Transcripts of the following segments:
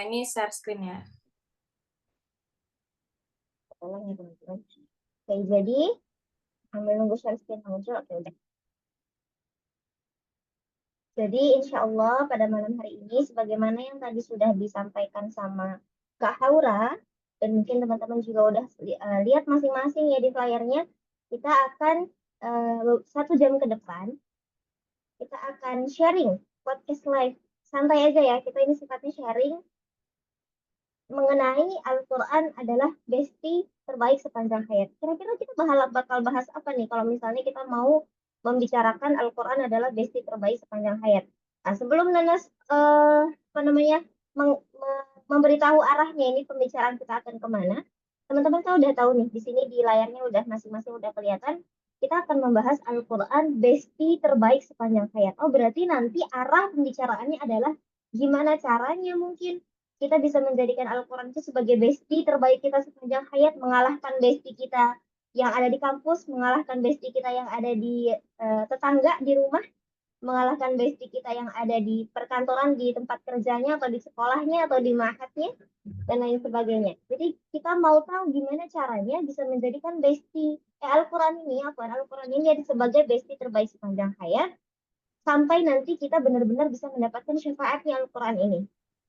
Ini share screen ya. Tolong ya teman-teman. Oke, jadi sambil nunggu share screen muncul, oke udah. Jadi insya Allah pada malam hari ini, sebagaimana yang tadi sudah disampaikan sama Kak Haura, dan mungkin teman-teman juga udah lihat masing-masing ya di flyernya, kita akan 1 jam ke depan, kita akan sharing podcast live. Santai aja ya, kita ini sifatnya sharing mengenai Al-Quran adalah bestie terbaik sepanjang hayat. Kira-kira kita bakal bahas apa nih kalau misalnya kita mau membicarakan Al-Quran adalah bestie terbaik sepanjang hayat. Nah, sebelum Nanas apa namanya memberitahu arahnya ini pembicaraan kita akan kemana, teman-teman kan udah tahu nih di sini di layarnya udah masing-masing udah kelihatan. Kita akan membahas Al-Quran bestie terbaik sepanjang hayat. Oh, berarti nanti arah pembicaraannya adalah gimana caranya mungkin kita bisa menjadikan Al-Quran itu sebagai bestie terbaik kita sepanjang hayat, mengalahkan bestie kita yang ada di kampus, mengalahkan bestie kita yang ada di tetangga di rumah, mengalahkan bestie kita yang ada di perkantoran, di tempat kerjanya, atau di sekolahnya, atau di ma'hadnya, dan lain sebagainya. Jadi kita mau tahu gimana caranya bisa menjadikan bestie Al-Quran ini sebagai bestie terbaik sepanjang hayat, sampai nanti kita benar-benar bisa mendapatkan syafaatnya Al-Quran ini.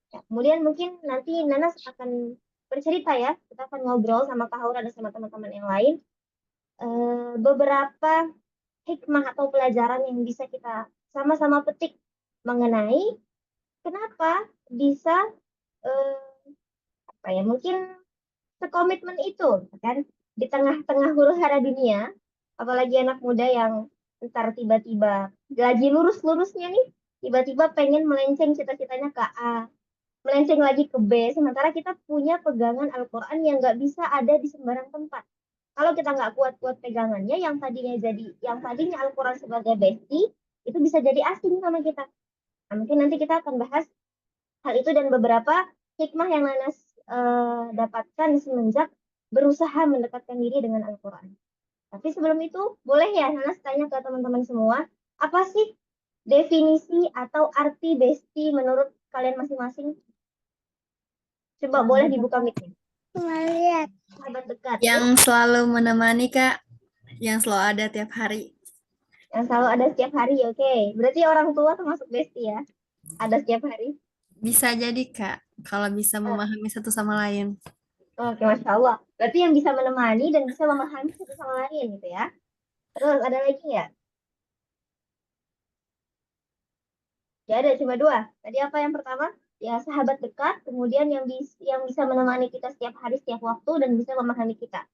Ya, kemudian mungkin nanti Nanas akan bercerita ya, kita akan ngobrol sama Kak Haura dan sama teman-teman yang lain. Beberapa hikmah atau pelajaran yang bisa kita sama-sama petik mengenai kenapa bisa apa ya, mungkin sekomitmen itu kan di tengah-tengah huru hara dunia, apalagi anak muda yang ntar tiba-tiba lagi lurus-lurusnya nih, tiba-tiba pengen melenceng cita-citanya ke A, melenceng lagi ke B, sementara kita punya pegangan Al-Quran yang nggak bisa ada di sembarang tempat. Kalau kita nggak kuat-kuat pegangannya, yang tadinya Al-Quran sebagai bestie, itu bisa jadi asing sama kita. Nah, mungkin nanti kita akan bahas hal itu dan beberapa hikmah yang Nanas dapatkan semenjak berusaha mendekatkan diri dengan Al-Quran. Tapi sebelum itu, boleh ya Nanas tanya ke teman-teman semua, apa sih definisi atau arti bestie menurut kalian masing-masing? Coba boleh dibuka mic-nya. Lihat. Sahabat dekat. Yang selalu menemani Kak, yang selalu ada tiap hari. Yang selalu ada setiap hari, oke. Berarti orang tua termasuk bestie ya? Ada setiap hari. Bisa jadi Kak, kalau bisa memahami satu sama lain. Oke, Masya Allah. Berarti yang bisa menemani dan bisa memahami satu sama lain gitu ya. Terus ada lagi nggak? Ya ada cuma 2. Tadi apa yang pertama? Ya sahabat dekat, kemudian yang bisa menemani kita setiap hari, setiap waktu, dan bisa memahami kita.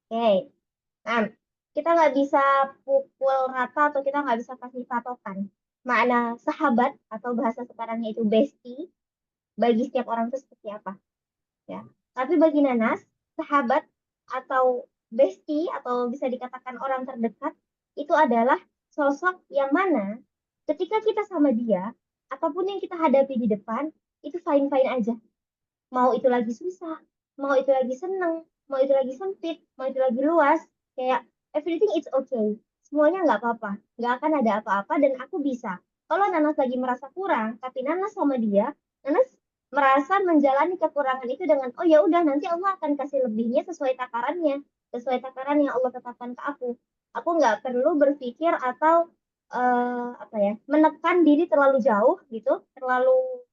Oke. Nah, kita nggak bisa pukul rata atau kita nggak bisa kasih patokan makna sahabat atau bahasa sekarangnya itu bestie bagi setiap orang itu seperti apa ya. Tapi bagi Nanas, sahabat atau bestie atau bisa dikatakan orang terdekat itu adalah sosok yang mana ketika kita sama dia, apapun yang kita hadapi di depan itu fine-fine aja. Mau itu lagi susah, mau itu lagi seneng, mau itu lagi sempit, mau itu lagi luas, kayak everything is okay. Semuanya nggak apa-apa, nggak akan ada apa-apa dan aku bisa. Kalau Nanas lagi merasa kurang, tapi Nanas sama dia, Nanas merasa menjalani kekurangan itu dengan oh ya udah nanti Allah akan kasih lebihnya sesuai takarannya, sesuai takaran yang Allah tetapkan ke aku. Aku nggak perlu berpikir atau apa ya, menekan diri terlalu jauh gitu, terlalu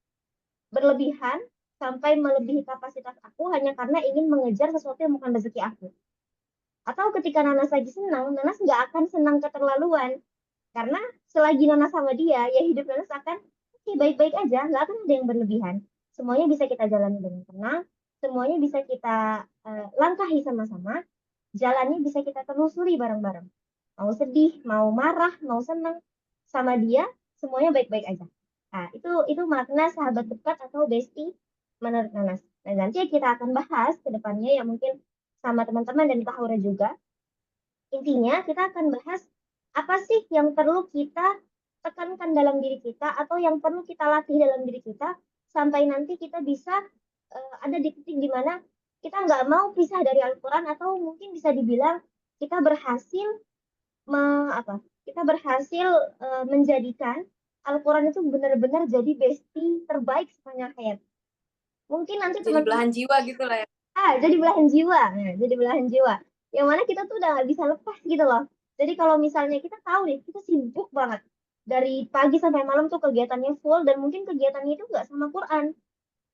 berlebihan sampai melebihi kapasitas aku hanya karena ingin mengejar sesuatu yang bukan rezeki aku. Atau ketika Nanas lagi senang, Nanas nggak akan senang keterlaluan. Karena selagi Nanas sama dia, ya hidup Nanas akan oke, baik-baik aja, nggak akan ada yang berlebihan. Semuanya bisa kita jalani dengan tenang, semuanya bisa kita langkahi sama-sama, jalannya bisa kita telusuri bareng-bareng. Mau sedih, mau marah, mau senang, sama dia, semuanya baik-baik aja. Nah, itu makna sahabat dekat atau bestie menurut Nanas. Dan nanti kita akan bahas ke depannya ya mungkin sama teman-teman dan Kak Haura juga. Intinya kita akan bahas apa sih yang perlu kita tekankan dalam diri kita atau yang perlu kita latih dalam diri kita sampai nanti kita bisa ada di titik di mana kita nggak mau pisah dari Al-Quran atau mungkin bisa dibilang kita berhasil me, apa kita berhasil menjadikan Al-Quran itu benar-benar jadi bestie terbaik sepanjang hayat. Mungkin nanti Jadi teman-teman belahan jiwa gitu lah ya. jadi belahan jiwa. Nah, jadi belahan jiwa. Yang mana kita tuh udah nggak bisa lepas gitu loh. Jadi kalau misalnya kita tahu nih, kita sibuk banget. Dari pagi sampai malam tuh kegiatannya full dan mungkin kegiatannya itu nggak sama Quran.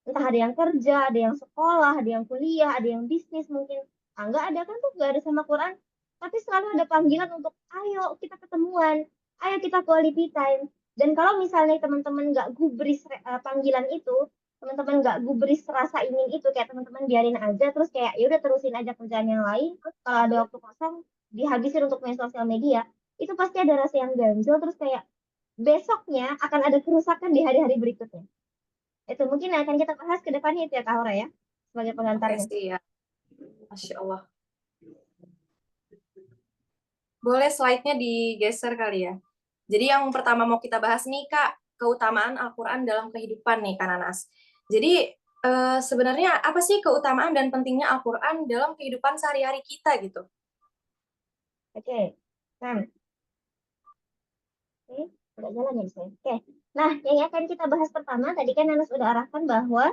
Entah ada yang kerja, ada yang sekolah, ada yang kuliah, ada yang bisnis mungkin. Ah, nggak ada kan tuh nggak ada sama Quran. Tapi selalu ada panggilan untuk ayo kita ketemuan, ayo kita quality time. Dan kalau misalnya teman-teman nggak gubris panggilan itu, teman-teman nggak gubris rasa ingin itu, kayak teman-teman biarin aja, terus kayak ya udah terusin aja kerjaan yang lain. Kalau ada waktu kosong, dihabisin untuk main sosial media, itu pasti ada rasa yang ganjil, terus kayak besoknya akan ada kerusakan di hari-hari berikutnya. Itu mungkin yang akan kita bahas ke depannya itu ya Kak Aura ya, sebagai Oke pengantarnya. sih ya. Masya Allah. Boleh slide-nya digeser kali ya. Jadi yang pertama mau kita bahas nih Kak, keutamaan Al-Quran dalam kehidupan nih Kak Nanas. Jadi sebenarnya apa sih keutamaan dan pentingnya Al-Quran dalam kehidupan sehari-hari kita gitu? Oke. Nah, oke, udah jalan ya saya. Oke. Nah, yang akan kita bahas pertama tadi kan Nanas udah arahkan bahwa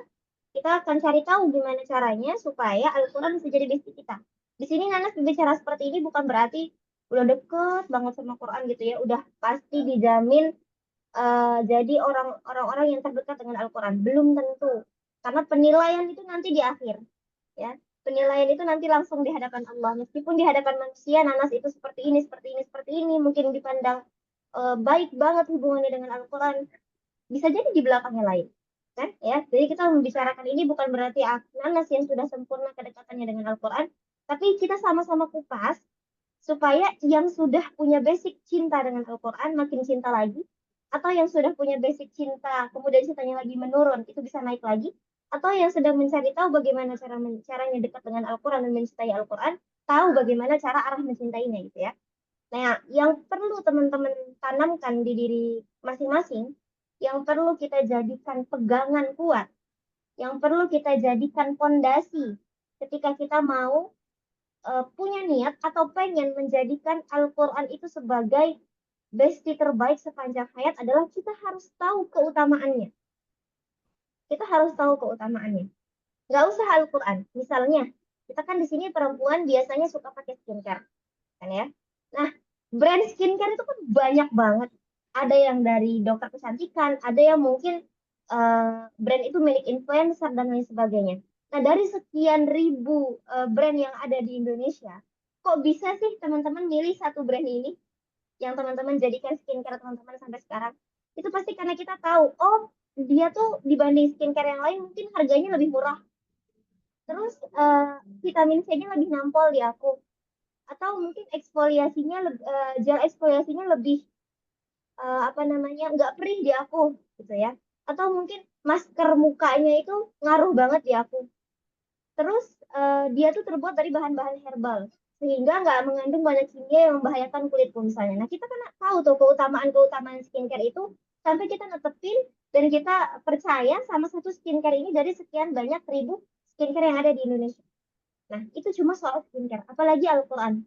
kita akan cari tahu gimana caranya supaya Al-Quran bisa jadi besti kita. Di sini Nanas berbicara seperti ini bukan berarti udah deket banget sama Quran gitu ya, udah pasti dijamin jadi orang-orang yang terdekat dengan Al-Quran. Belum tentu. Karena penilaian itu nanti di akhir. Ya, penilaian itu nanti langsung di hadapan Allah. Meskipun di hadapan manusia, Nanas itu seperti ini, seperti ini, seperti ini, mungkin dipandang baik banget hubungannya dengan Al-Quran. Bisa jadi di belakangnya lain. Kan? Ya, jadi kita membicarakan ini bukan berarti Nanas yang sudah sempurna kedekatannya dengan Al-Quran, tapi kita sama-sama kupas supaya yang sudah punya basic cinta dengan Al-Quran makin cinta lagi, atau yang sudah punya basic cinta kemudian cintanya lagi menurun itu bisa naik lagi, atau yang sedang mencari tahu bagaimana caranya dekat dengan Al-Quran dan mencintai Al-Quran tahu bagaimana cara arah mencintainya gitu ya. Nah, yang perlu teman-teman tanamkan di diri masing-masing, yang perlu kita jadikan pegangan kuat, yang perlu kita jadikan fondasi ketika kita mau punya niat atau pengen menjadikan Al-Quran itu sebagai bestie terbaik sepanjang hayat adalah kita harus tahu keutamaannya. Kita harus tahu keutamaannya. Nggak usah Al-Quran. Misalnya, kita kan di sini perempuan biasanya suka pakai skincare, kan ya. Nah, brand skincare itu kan banyak banget. Ada yang dari dokter kecantikan, ada yang mungkin brand itu milik influencer dan lain sebagainya. Nah, dari sekian ribu brand yang ada di Indonesia, kok bisa sih teman-teman milih satu brand ini yang teman-teman jadikan skincare teman-teman sampai sekarang? Itu pasti karena kita tahu, oh dia tuh dibanding skincare yang lain mungkin harganya lebih murah. Terus vitamin C-nya lebih nampol di aku. Atau mungkin eksfoliasinya, gel eksfoliasinya lebih apa namanya nggak perih di aku gitu ya, atau mungkin masker mukanya itu ngaruh banget di aku. Terus dia tuh terbuat dari bahan-bahan herbal sehingga nggak mengandung banyak kimia yang membahayakan kulitku misalnya. Nah kita kan tahu tuh keutamaan-keutamaan skincare itu sampai kita netepin dan kita percaya sama satu skincare ini dari sekian banyak ribu skincare yang ada di Indonesia. Nah itu cuma soal skincare, apalagi Al-Quran,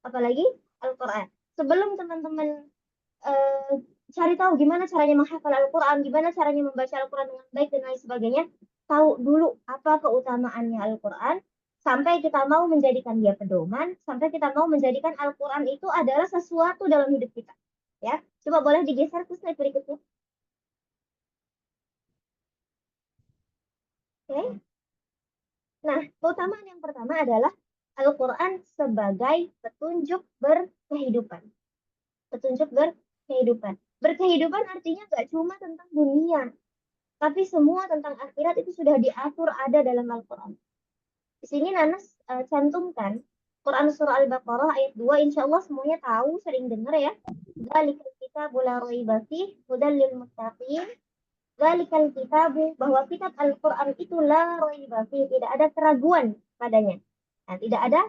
apalagi Al-Quran. Sebelum teman-teman eh, cari tahu gimana caranya menghafal Al-Quran, gimana caranya membaca Al-Quran dengan baik dan lain sebagainya, tahu dulu apa keutamaannya Al-Quran, sampai kita mau menjadikan dia pedoman, sampai kita mau menjadikan Al-Quran itu adalah sesuatu dalam hidup kita. Ya, coba boleh digeser ke slide berikutnya. Oke. Nah, keutamaan yang pertama adalah Al-Quran sebagai petunjuk berkehidupan. Petunjuk berkehidupan. Berkehidupan artinya gak cuma tentang dunia, tapi semua tentang akhirat itu sudah diatur ada dalam Al-Quran. Di sini Nanas cantumkan Quran surah Al-Baqarah ayat 2. Insya Allah semuanya tahu, sering dengar ya. Zalikal kitabu la raiba fih hudal lil muttaqin. Zalikal kitabu, bahwa kitab Al-Quran itu la raiba fih, tidak ada keraguan padanya. Nah, tidak ada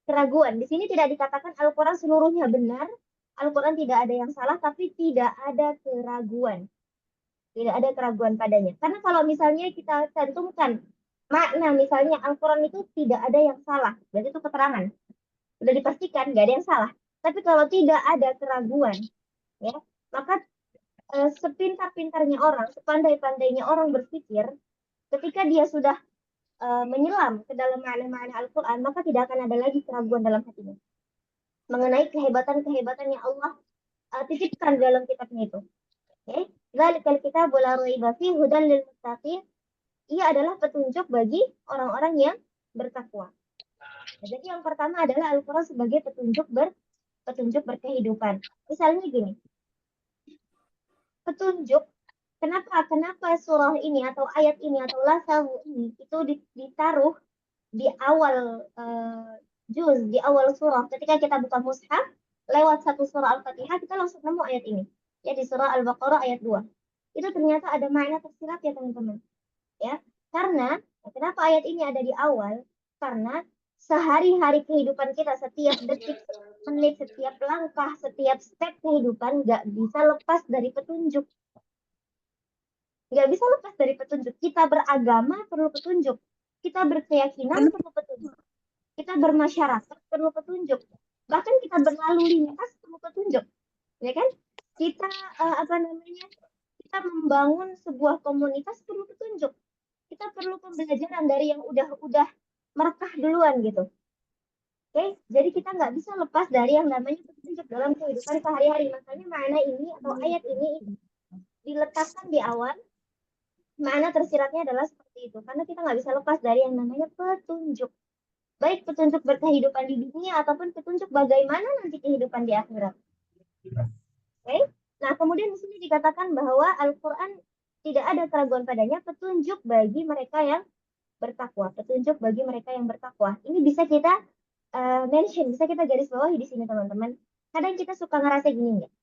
keraguan. Di sini tidak dikatakan Al-Quran seluruhnya benar, Al-Quran tidak ada yang salah, tapi tidak ada keraguan. Tidak ada keraguan padanya. Karena kalau misalnya kita cantumkan makna, misalnya Al-Quran itu tidak ada yang salah, berarti itu keterangan. Sudah dipastikan nggak ada yang salah. Tapi kalau tidak ada keraguan, ya, maka sepintar-pintarnya orang, sepandai-pandainya orang berpikir, ketika dia sudah menyelam ke dalam makna-makna Al-Quran, maka tidak akan ada lagi keraguan dalam hatinya mengenai kehebatan-kehebatan yang Allah titipkan dalam kitabnya itu. Oke, Dzalikal kitabu la raiba fihi hudan lil muttaqin. Ia adalah petunjuk bagi orang-orang yang bertakwa. Nah, jadi yang pertama adalah Al-Quran sebagai petunjuk berkehidupan. Misalnya gini, petunjuk kenapa surah ini atau ayat ini atau lasahu ini itu ditaruh di awal juz, di awal surah. Ketika kita buka mushaf, lewat satu surah Al-Fatihah, kita langsung nemu ayat ini. Ya, di surah Al-Baqarah ayat 2. Itu ternyata ada makna tersirat ya teman-teman. Ya, karena kenapa ayat ini ada di awal? Karena sehari-hari kehidupan kita, setiap detik, setiap menit, setiap langkah, setiap step kehidupan nggak bisa lepas dari petunjuk. Nggak bisa lepas dari petunjuk. Kita beragama perlu petunjuk. Kita berkeyakinan perlu petunjuk. Kita bermasyarakat perlu petunjuk. Bahkan kita berlalu lintas perlu petunjuk. Ya kan? Kita apa namanya? Kita membangun sebuah komunitas perlu petunjuk. Kita perlu pembelajaran dari yang udah merekah duluan gitu. Oke, jadi kita nggak bisa lepas dari yang namanya petunjuk dalam kehidupan sehari-hari. Makanya mana ini atau ayat ini diletakkan di awal, mana tersiratnya adalah seperti itu. Karena kita nggak bisa lepas dari yang namanya petunjuk. Baik petunjuk berkehidupan di dunia ataupun petunjuk bagaimana nanti kehidupan di akhirat. Oke, nah kemudian di sini dikatakan bahwa Al-Quran tidak ada keraguan padanya, petunjuk bagi mereka yang bertakwa, petunjuk bagi mereka yang bertakwa. Ini bisa kita mention, bisa kita garis bawahi di sini teman-teman. Kadang kita suka ngerasa gini nggak?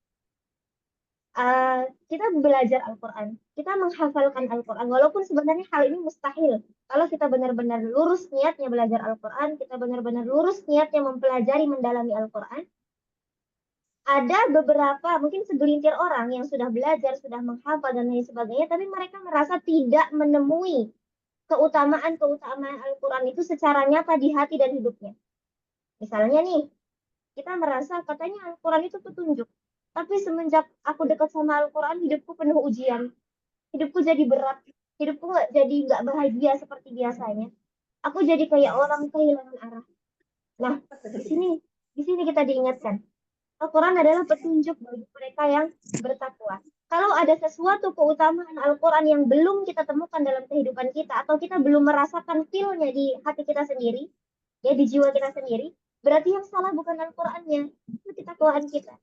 Kita belajar Al-Quran, kita menghafalkan Al-Quran, walaupun sebenarnya hal ini mustahil. Kalau kita benar-benar lurus niatnya belajar Al-Quran, kita benar-benar lurus niatnya mempelajari, mendalami Al-Quran, ada beberapa, mungkin segelintir orang yang sudah belajar, sudah menghafal, dan lain sebagainya, tapi mereka merasa tidak menemui keutamaan-keutamaan Al-Quran itu secara nyata di hati dan hidupnya. Misalnya nih, kita merasa katanya Al-Quran itu petunjuk. Tapi semenjak aku dekat sama Al-Quran, hidupku penuh ujian. Hidupku jadi berat. Hidupku nggak bahagia seperti biasanya. Aku jadi kayak orang kehilangan arah. Nah, di sini di sini kita diingatkan. Al-Quran adalah petunjuk bagi mereka yang bertakwa. Kalau ada sesuatu keutamaan Al-Quran yang belum kita temukan dalam kehidupan kita, atau kita belum merasakan feel-nya di hati kita sendiri, ya di jiwa kita sendiri, berarti yang salah bukan Al-Qurannya, itu ketakwaan kita.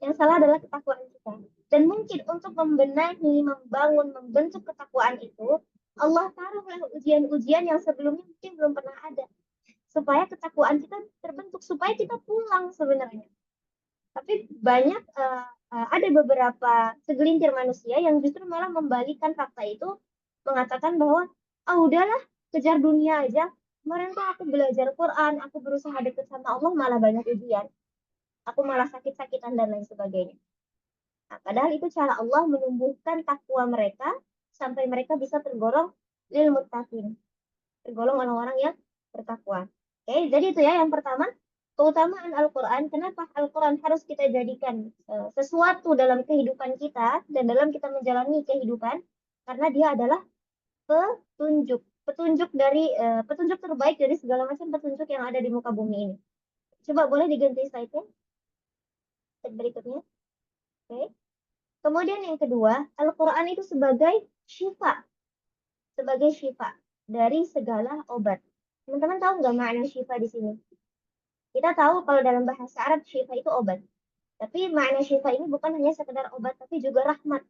Yang salah adalah ketakwaan kita. Dan mungkin untuk membenahi, membangun, membentuk ketakwaan itu, Allah taruhlah ujian-ujian yang sebelumnya mungkin belum pernah ada. Supaya ketakwaan kita terbentuk, supaya kita pulang sebenarnya. Tapi banyak ada beberapa segelintir manusia yang justru malah membalikan fakta itu, mengatakan bahwa udahlah kejar dunia aja. Kemarin tuh aku belajar Quran, aku berusaha dekat sama Allah, malah banyak ujian. Aku malah sakit-sakitan dan lain sebagainya. Nah, padahal itu cara Allah menumbuhkan takwa mereka sampai mereka bisa tergolong lil muttaqin, tergolong orang-orang yang bertakwa. Oke, jadi itu ya yang pertama, keutamaan Al-Quran. Kenapa Al-Quran harus kita jadikan sesuatu dalam kehidupan kita dan dalam kita menjalani kehidupan? Karena dia adalah petunjuk, petunjuk terbaik dari segala macam petunjuk yang ada di muka bumi ini. Coba boleh diganti slide-nya, slide berikutnya. Oke. Kemudian yang kedua, Al-Quran itu sebagai syifa dari segala obat. Teman-teman tahu nggak makna syifa di sini? Kita tahu kalau dalam bahasa Arab syifa itu obat. Tapi makna syifa ini bukan hanya sekedar obat, tapi juga rahmat.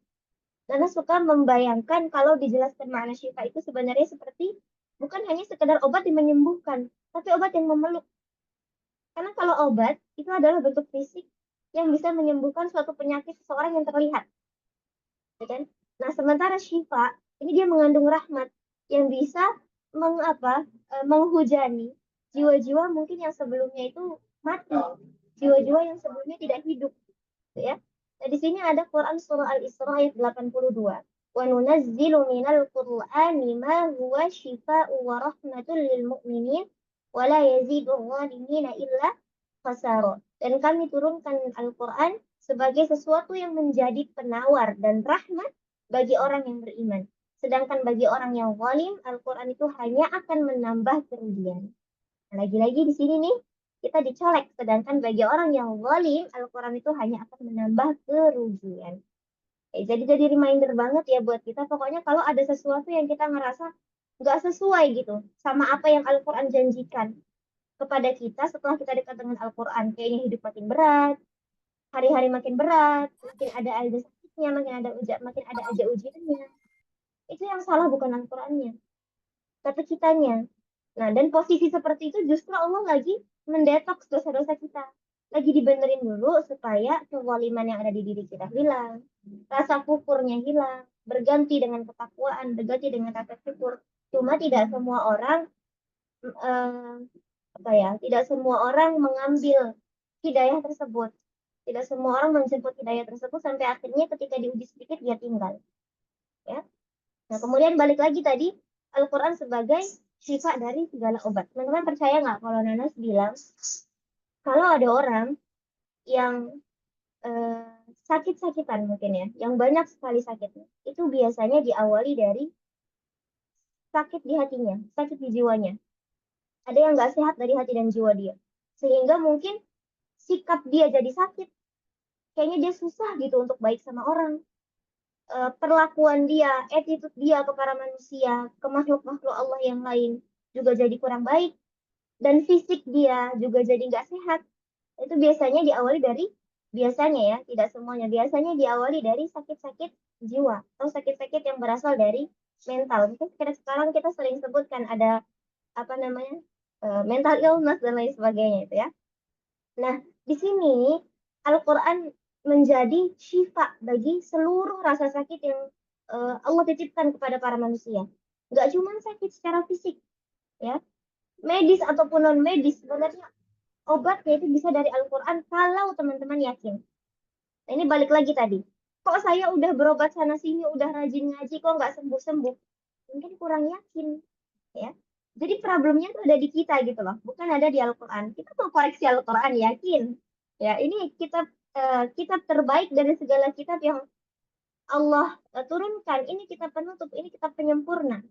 Karena suka membayangkan kalau dijelaskan makna syifa itu sebenarnya seperti bukan hanya sekedar obat yang menyembuhkan, tapi obat yang memeluk. Karena kalau obat itu adalah bentuk fisik yang bisa menyembuhkan suatu penyakit seseorang yang terlihat. Ya kan? Nah, sementara syifa ini dia mengandung rahmat yang bisa menghujani jiwa-jiwa mungkin yang sebelumnya itu mati, jiwa-jiwa yang sebelumnya tidak hidup, gitu ya. Nah, di sini ada Quran surah Al-Isra ayat 82. Wa nunazzilu minal Qur'ani ma huwa shifaa'u wa rahmatul lil mu'minin wa la yazidu zalimina illa khasara. Dan kami turunkan Al-Quran sebagai sesuatu yang menjadi penawar dan rahmat bagi orang yang beriman. Sedangkan bagi orang yang zalim, Al-Quran itu hanya akan menambah kerugian. Nah, lagi-lagi di sini nih, kita dicolek. Sedangkan bagi orang yang zalim, Al-Quran itu hanya akan menambah kerugian. Jadi reminder banget ya buat kita. Pokoknya kalau ada sesuatu yang kita ngerasa nggak sesuai gitu sama apa yang Al-Quran janjikan kepada kita setelah kita dekat dengan Al-Quran. Kayaknya hidup makin berat, hari-hari makin berat, makin ada aja sakitnya, makin ada aja ujiannya. Itu yang salah bukan Al-Qurannya, tapi kitanya. Nah, dan posisi seperti itu justru Allah lagi mendetoks dosa-dosa kita. Lagi dibenerin dulu supaya kezaliman yang ada di diri kita hilang, rasa kufurnya hilang, berganti dengan ketakwaan, berganti dengan rasa syukur. Cuma tidak semua orang eh, tidak semua orang mengambil hidayah tersebut. Tidak semua orang menjemput hidayah tersebut sampai akhirnya ketika diuji sedikit dia tinggal. Ya. Nah, kemudian balik lagi tadi, Al-Quran sebagai sifat dari segala obat. Teman-teman percaya nggak kalau Nanas bilang, kalau ada orang yang eh, sakit-sakitan mungkin ya, yang banyak sekali sakitnya, itu biasanya diawali dari sakit di hatinya, sakit di jiwanya. Ada yang nggak sehat dari hati dan jiwa dia. Sehingga mungkin sikap dia jadi sakit. Kayaknya dia susah gitu untuk baik sama orang. Perlakuan dia, attitude dia kepada manusia, ke makhluk-makhluk Allah yang lain juga jadi kurang baik. Dan fisik dia juga jadi nggak sehat. Itu biasanya diawali dari, biasanya ya, tidak semuanya, biasanya diawali dari sakit-sakit jiwa atau sakit-sakit yang berasal dari mental. Mungkin sekarang kita sering sebutkan ada apa namanya mental illness dan lain sebagainya itu ya. Nah, di sini Al-Quran menjadi syifa bagi seluruh rasa sakit yang Allah titipkan kepada para manusia. Nggak cuma sakit secara fisik, ya, medis ataupun non medis sebenarnya obatnya itu bisa dari Al-Quran kalau teman-teman yakin. Nah, ini balik lagi tadi. Kok saya udah berobat sana sini, udah rajin ngaji, kok nggak sembuh-sembuh? Mungkin kurang yakin, ya. Jadi problemnya tuh ada di kita gitu loh, bukan ada di Al-Quran. Kita mau koreksi Al-Quran, yakin. Ya, ini kitab terbaik dari segala kitab yang Allah turunkan. Ini kitab penutup, ini kitab penyempurna.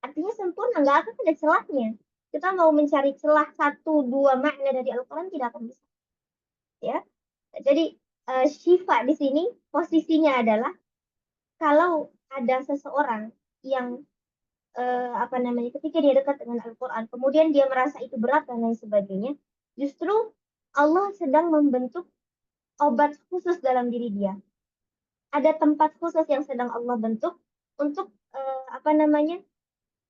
Artinya sempurna, nggak akan ada celahnya. Kita mau mencari celah satu dua makna dari Al-Quran tidak akan bisa. Ya, jadi syifa di sini posisinya adalah kalau ada seseorang yang apa namanya ketika dia dekat dengan Al-Quran, kemudian dia merasa itu berat dan lain sebagainya, justru Allah sedang membentuk obat khusus dalam diri dia. Ada tempat khusus yang sedang Allah bentuk untuk apa namanya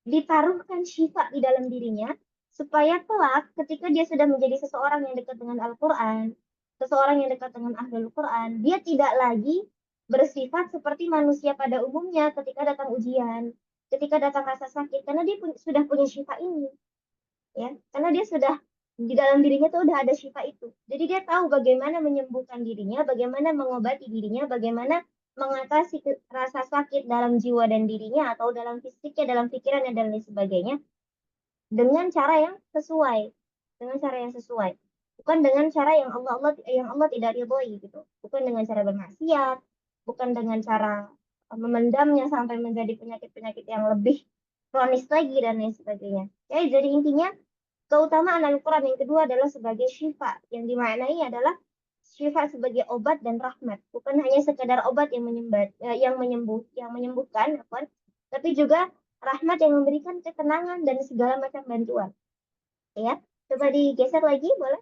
ditaruhkan syifa di dalam dirinya supaya kelak ketika dia sudah menjadi seseorang yang dekat dengan Al-Quran, seseorang yang dekat dengan Ahlul Quran, dia tidak lagi bersifat seperti manusia pada umumnya ketika datang ujian, ketika datang rasa sakit, karena dia sudah punya syifa ini, ya, karena dia sudah di dalam dirinya tuh udah ada syifa itu. Jadi dia tahu bagaimana menyembuhkan dirinya, bagaimana mengobati dirinya, bagaimana mengatasi rasa sakit dalam jiwa dan dirinya atau dalam fisiknya, dalam pikirannya dan lain sebagainya dengan cara yang sesuai, dengan cara yang sesuai. Bukan dengan cara yang Allah tidak ridhoi gitu. Bukan dengan cara bermaksiat, bukan dengan cara memendamnya sampai menjadi penyakit-penyakit yang lebih kronis lagi dan lain sebagainya. Ya, jadi intinya keutamaan Al-Quran yang kedua adalah sebagai syifa, yang dimaknai adalah syifa sebagai obat dan rahmat, bukan hanya sekedar obat yang menyembuhkan, tapi juga rahmat yang memberikan ketenangan dan segala macam bantuan. Ya, coba digeser lagi, boleh?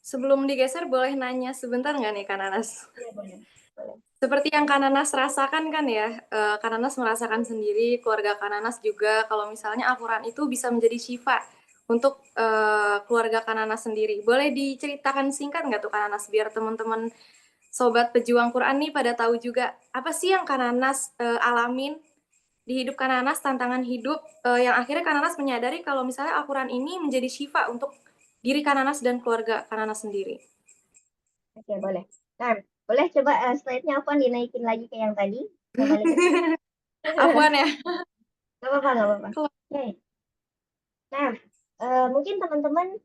Sebelum digeser, boleh nanya sebentar nggak nih, Kak Nanas? Iya, boleh. Boleh. Seperti yang Kak Nanas rasakan kan ya, Kak Nanas merasakan sendiri, keluarga Kak Nanas juga, kalau misalnya Al-Quran itu bisa menjadi syifa untuk keluarga Kak Nanas sendiri. Boleh diceritakan singkat nggak tuh Kak Nanas, biar teman-teman Sobat Pejuang Quran nih pada tahu juga, apa sih yang Kak Nanas alamin di hidup Kak Nanas, tantangan hidup, yang akhirnya Kak Nanas menyadari kalau misalnya Al-Quran ini menjadi syifa untuk diri Kak Nanas dan keluarga Kak Nanas sendiri. Oke, boleh. Nah, boleh coba slide-nya apa dinaikin lagi ke yang tadi. Kita balik ke sini. Afwan ya. Gak apa-apa, gak apa-apa. Oke. Nah, mungkin teman-teman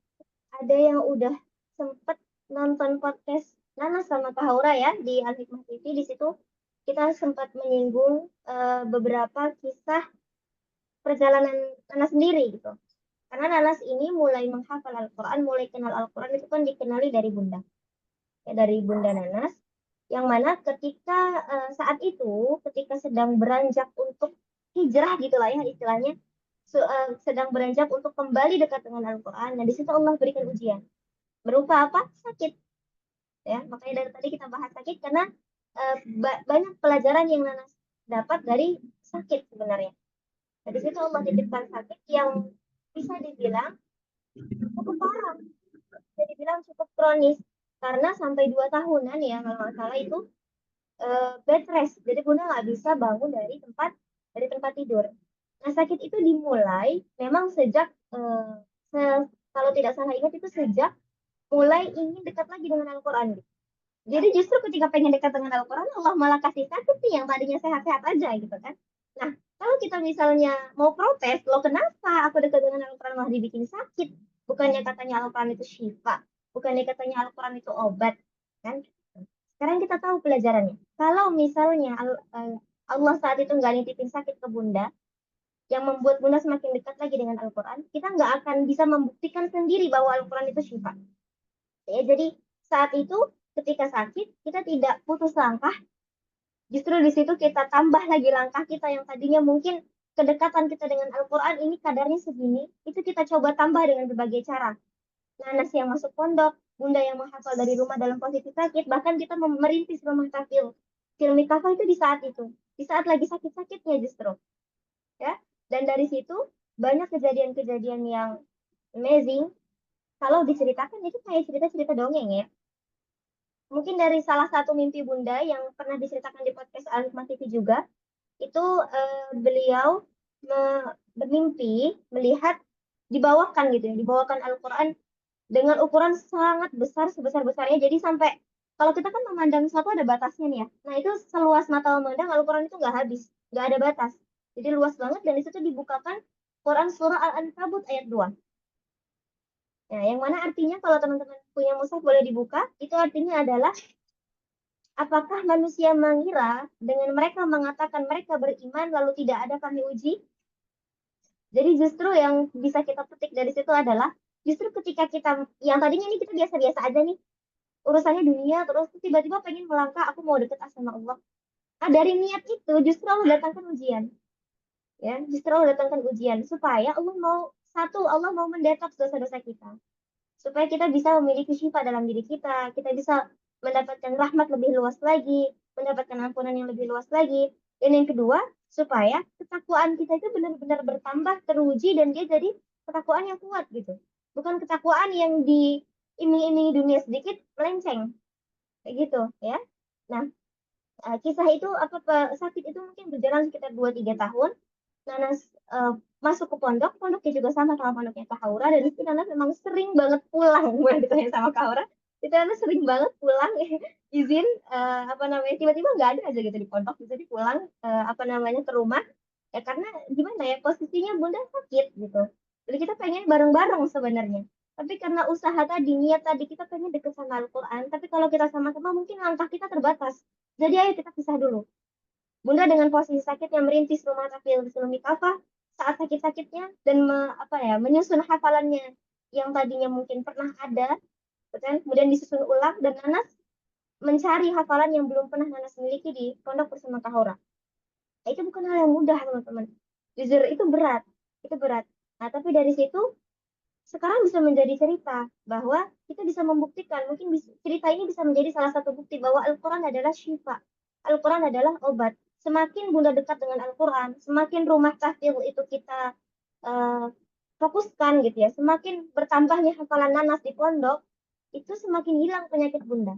ada yang udah sempet nonton podcast Nana sama Kak Haura ya di Al Hikmah TV. Di situ kita sempat menyinggung beberapa kisah perjalanan Nanas sendiri gitu. Karena Nanas ini mulai menghafal Al-Quran, mulai kenal Al-Quran itu kan dikenali dari Bunda. Ya, dari Bunda Nanas. Yang mana ketika saat itu, ketika sedang beranjak untuk hijrah gitulah ya istilahnya, sedang beranjak untuk kembali dekat dengan Al-Quran. Nah, di situ Allah berikan ujian. Berupa apa? Sakit. Ya, makanya dari tadi kita bahas sakit karena banyak pelajaran yang Nanas dapat dari sakit sebenarnya. Nah, di situ Allah titipkan sakit yang bisa dibilang cukup parah, bisa dibilang cukup kronis karena sampai 2 tahunan ya kalau nggak salah itu bed rest. Jadi Bunda nggak bisa bangun dari tempat tidur. Nah sakit itu dimulai memang sejak kalau tidak salah ingat itu sejak mulai ingin dekat lagi dengan Al-Quran. Jadi justru ketika pengen dekat dengan Al-Quran, Allah malah kasih sakit nih yang tadinya sehat-sehat aja gitu kan. Nah, kalau kita misalnya mau protes, lo kenapa aku dekat dengan Al-Quran malah dibikin sakit? Bukannya katanya Al-Quran itu syifa, bukannya katanya Al-Quran itu obat, kan? Sekarang kita tahu pelajarannya. Kalau misalnya Allah saat itu nggak nitipin sakit ke Bunda, yang membuat Bunda semakin dekat lagi dengan Al-Quran, kita nggak akan bisa membuktikan sendiri bahwa Al-Quran itu syifa. Ya, jadi saat itu ketika sakit kita tidak putus langkah, justru di situ kita tambah lagi langkah kita yang tadinya mungkin kedekatan kita dengan Al-Quran ini kadarnya segini, itu kita coba tambah dengan berbagai cara. Nanas yang masuk pondok, Bunda yang menghafal dari rumah dalam posisi sakit, bahkan kita merintis rumah tafil. Film kafa itu di saat itu, di saat lagi sakit-sakitnya justru, ya. Dan dari situ banyak kejadian-kejadian yang amazing. Kalau diceritakan itu kayak cerita-cerita dongeng ya. Mungkin dari salah satu mimpi Bunda yang pernah diceritakan di podcast Alif TV juga, itu beliau bermimpi melihat dibawakan gitu ya, dibawakan Al-Quran dengan ukuran sangat besar sebesar-besarnya. Jadi sampai kalau kita kan memandang sesuatu ada batasnya nih ya. Nah itu seluas mata memandang Al-Quran itu nggak habis, nggak ada batas. Jadi luas banget dan di situ dibukakan Quran surah Al-Ankabut ayat 2. Nah, yang mana artinya kalau teman-teman punya mushaf boleh dibuka, itu artinya adalah apakah manusia mengira dengan mereka mengatakan mereka beriman lalu tidak ada kami uji? Jadi justru yang bisa kita petik dari situ adalah justru ketika kita yang tadinya ini kita biasa-biasa aja nih urusannya dunia terus tiba-tiba pengen melangkah aku mau deket sama Allah. Nah dari niat itu justru Allah datangkan ujian, ya justru Allah datangkan ujian supaya Allah mau satu Allah mau mendetoks dosa-dosa kita supaya kita bisa memiliki syifa dalam diri kita bisa mendapatkan rahmat lebih luas lagi, mendapatkan ampunan yang lebih luas lagi. Dan yang kedua, supaya ketakwaan kita itu benar-benar bertambah, teruji, dan dia jadi ketakwaan yang kuat gitu. Bukan ketakwaan yang diiming-imingi dunia sedikit, melenceng. Kayak gitu ya. Nah, kisah itu sakit itu mungkin berjalan sekitar 2-3 tahun. Nanas masuk ke pondoknya juga sama pondoknya Kak Haura, dan itu Nanas memang sering banget pulang, mulai ditanya sama Kak Haura, itu Nanas sering banget pulang izin apa namanya tiba-tiba nggak ada aja gitu di pondok, jadi pulang apa namanya ke rumah ya karena gimana ya posisinya Bunda sakit gitu. Jadi kita pengen bareng-bareng sebenarnya. Tapi karena usaha tadi, niat tadi kita pengen deket sama Al-Quran, tapi kalau kita sama-sama mungkin langkah kita terbatas. Jadi ayo kita pisah dulu. Bunda dengan posisi sakit yang merintis rumah tafil Sulmi Kafah saat sakit-sakitnya dan apa ya menyusun hafalannya yang tadinya mungkin pernah ada, kan? Kemudian disusun ulang dan Nanas mencari hafalan yang belum pernah Nanas miliki di pondok bersama Kahora. Nah, itu bukan hal yang mudah teman-teman. Jujur itu berat, itu berat. Nah tapi dari situ sekarang bisa menjadi cerita bahwa kita bisa membuktikan mungkin cerita ini bisa menjadi salah satu bukti bahwa Al-Quran adalah syifa, Al-Quran adalah obat. Semakin Bunda dekat dengan Al-Quran, semakin rumah tahfidz itu kita uh, fokuskan gitu ya, semakin bertambahnya hafalan nanas di pondok itu semakin hilang penyakit Bunda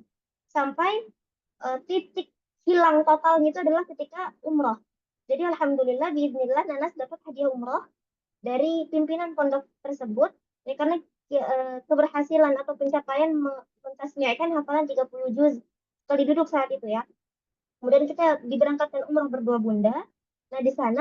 sampai titik hilang totalnya itu adalah ketika umroh. Jadi alhamdulillah bismillah Nanas dapat hadiah umroh dari pimpinan pondok tersebut ya, karena keberhasilan atau pencapaian mentasmiahkan hafalan 30 juz sekali duduk saat itu ya. Kemudian kita diberangkatkan umroh berdua Bunda. Nah di sana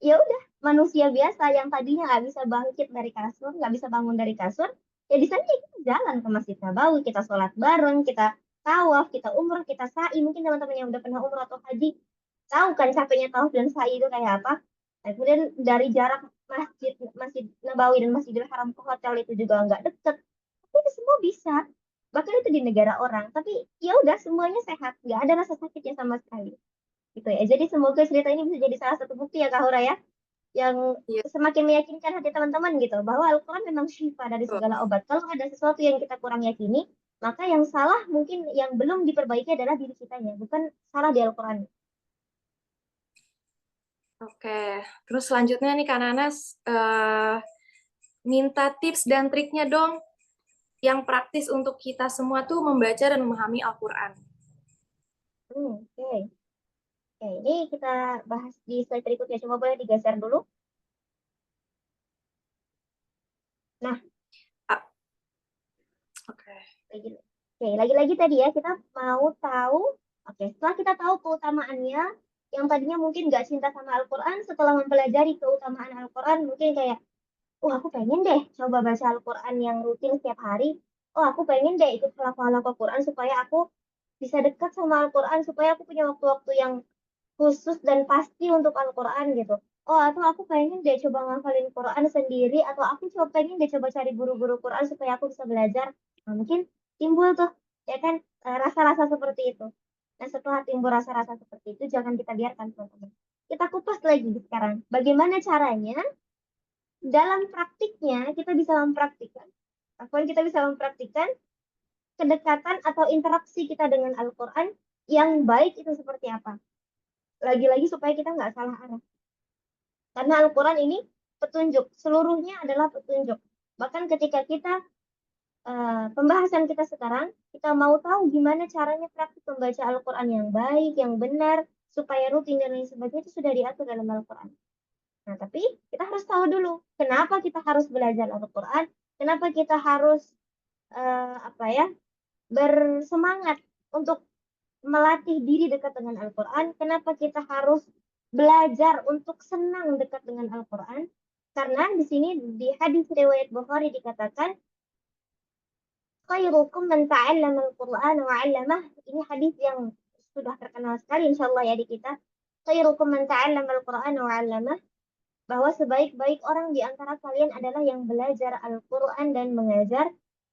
ya udah manusia biasa yang tadinya nggak bisa bangkit dari kasur, nggak bisa bangun dari kasur, Ya di sana ya kita jalan ke Masjid Nabawi, kita sholat bareng, kita tawaf, kita umrah, kita sa'i. Mungkin teman-teman yang udah pernah umrah atau haji tahu kan capeknya tawaf dan sa'i itu kayak apa. Nah, kemudian dari jarak Masjid Masjid Nabawi dan Masjidil Haram ke hotel itu juga nggak deket. Tapi itu semua bisa. Bahkan itu di negara orang. Tapi ya udah semuanya sehat, nggak ada rasa sakitnya sama sekali. Gitu ya. Jadi semoga cerita ini bisa jadi salah satu bukti ya Kak Hura ya, yang Iya, semakin meyakinkan hati teman-teman gitu bahwa Al-Quran memang syifa dari betul. segala obat. Kalau ada sesuatu yang kita kurang yakini, maka yang salah mungkin yang belum diperbaiki adalah diri kitanya, bukan salah di Al-Quran. Oke, terus selanjutnya nih Kak Nanas, minta tips dan triknya dong yang praktis untuk kita semua tuh membaca dan memahami Al-Quran. Oke. Oke, ini kita bahas di slide berikutnya. Coba boleh digeser dulu. Nah, Ah, oke. lagi, oke, lagi-lagi tadi ya kita mau tahu. Oke, setelah kita tahu keutamaannya, yang tadinya mungkin nggak cinta sama Al-Quran, setelah mempelajari keutamaan Al-Quran, mungkin kayak aku pengen deh coba baca Al-Quran yang rutin setiap hari. Aku pengen deh ikut halakoh-halakoh Quran supaya aku bisa dekat sama Al-Quran, supaya aku punya waktu-waktu yang khusus dan pasti untuk Al-Quran gitu. Atau aku pengen deh coba ngafalin Quran sendiri, atau aku coba pengen deh coba cari guru-guru Quran supaya aku bisa belajar. Nah, mungkin timbul tuh, ya kan, rasa-rasa seperti itu. Nah, setelah timbul rasa-rasa seperti itu, jangan kita biarkan, teman-teman. Kita kupas lagi sekarang. Bagaimana caranya dalam praktiknya kita bisa mempraktikkan, kita bisa mempraktikkan kedekatan atau interaksi kita dengan Al-Quran yang baik itu seperti apa. Lagi-lagi supaya kita nggak salah arah. Karena Al-Quran ini petunjuk, seluruhnya adalah petunjuk. Bahkan ketika kita, pembahasan kita sekarang, kita mau tahu gimana caranya praktik membaca Al-Quran yang baik, yang benar, supaya rutin dan lain sebagainya itu sudah diatur dalam Al-Quran. Nah, tapi kita harus tahu dulu, kenapa kita harus belajar Al-Quran, kenapa kita harus apa ya, bersemangat untuk melatih diri dekat dengan Al-Quran, kenapa kita harus belajar untuk senang dekat dengan Al-Quran. Karena di sini di hadis riwayat Bukhari dikatakan, khairukum man ta'allama al-Qur'an wa 'allamah. Ini hadis yang sudah terkenal sekali insyaallah ya di kita. Khairukum man ta'allama al-Qur'an wa 'allamah, bahwa sebaik-baik orang di antara kalian adalah yang belajar Al-Quran dan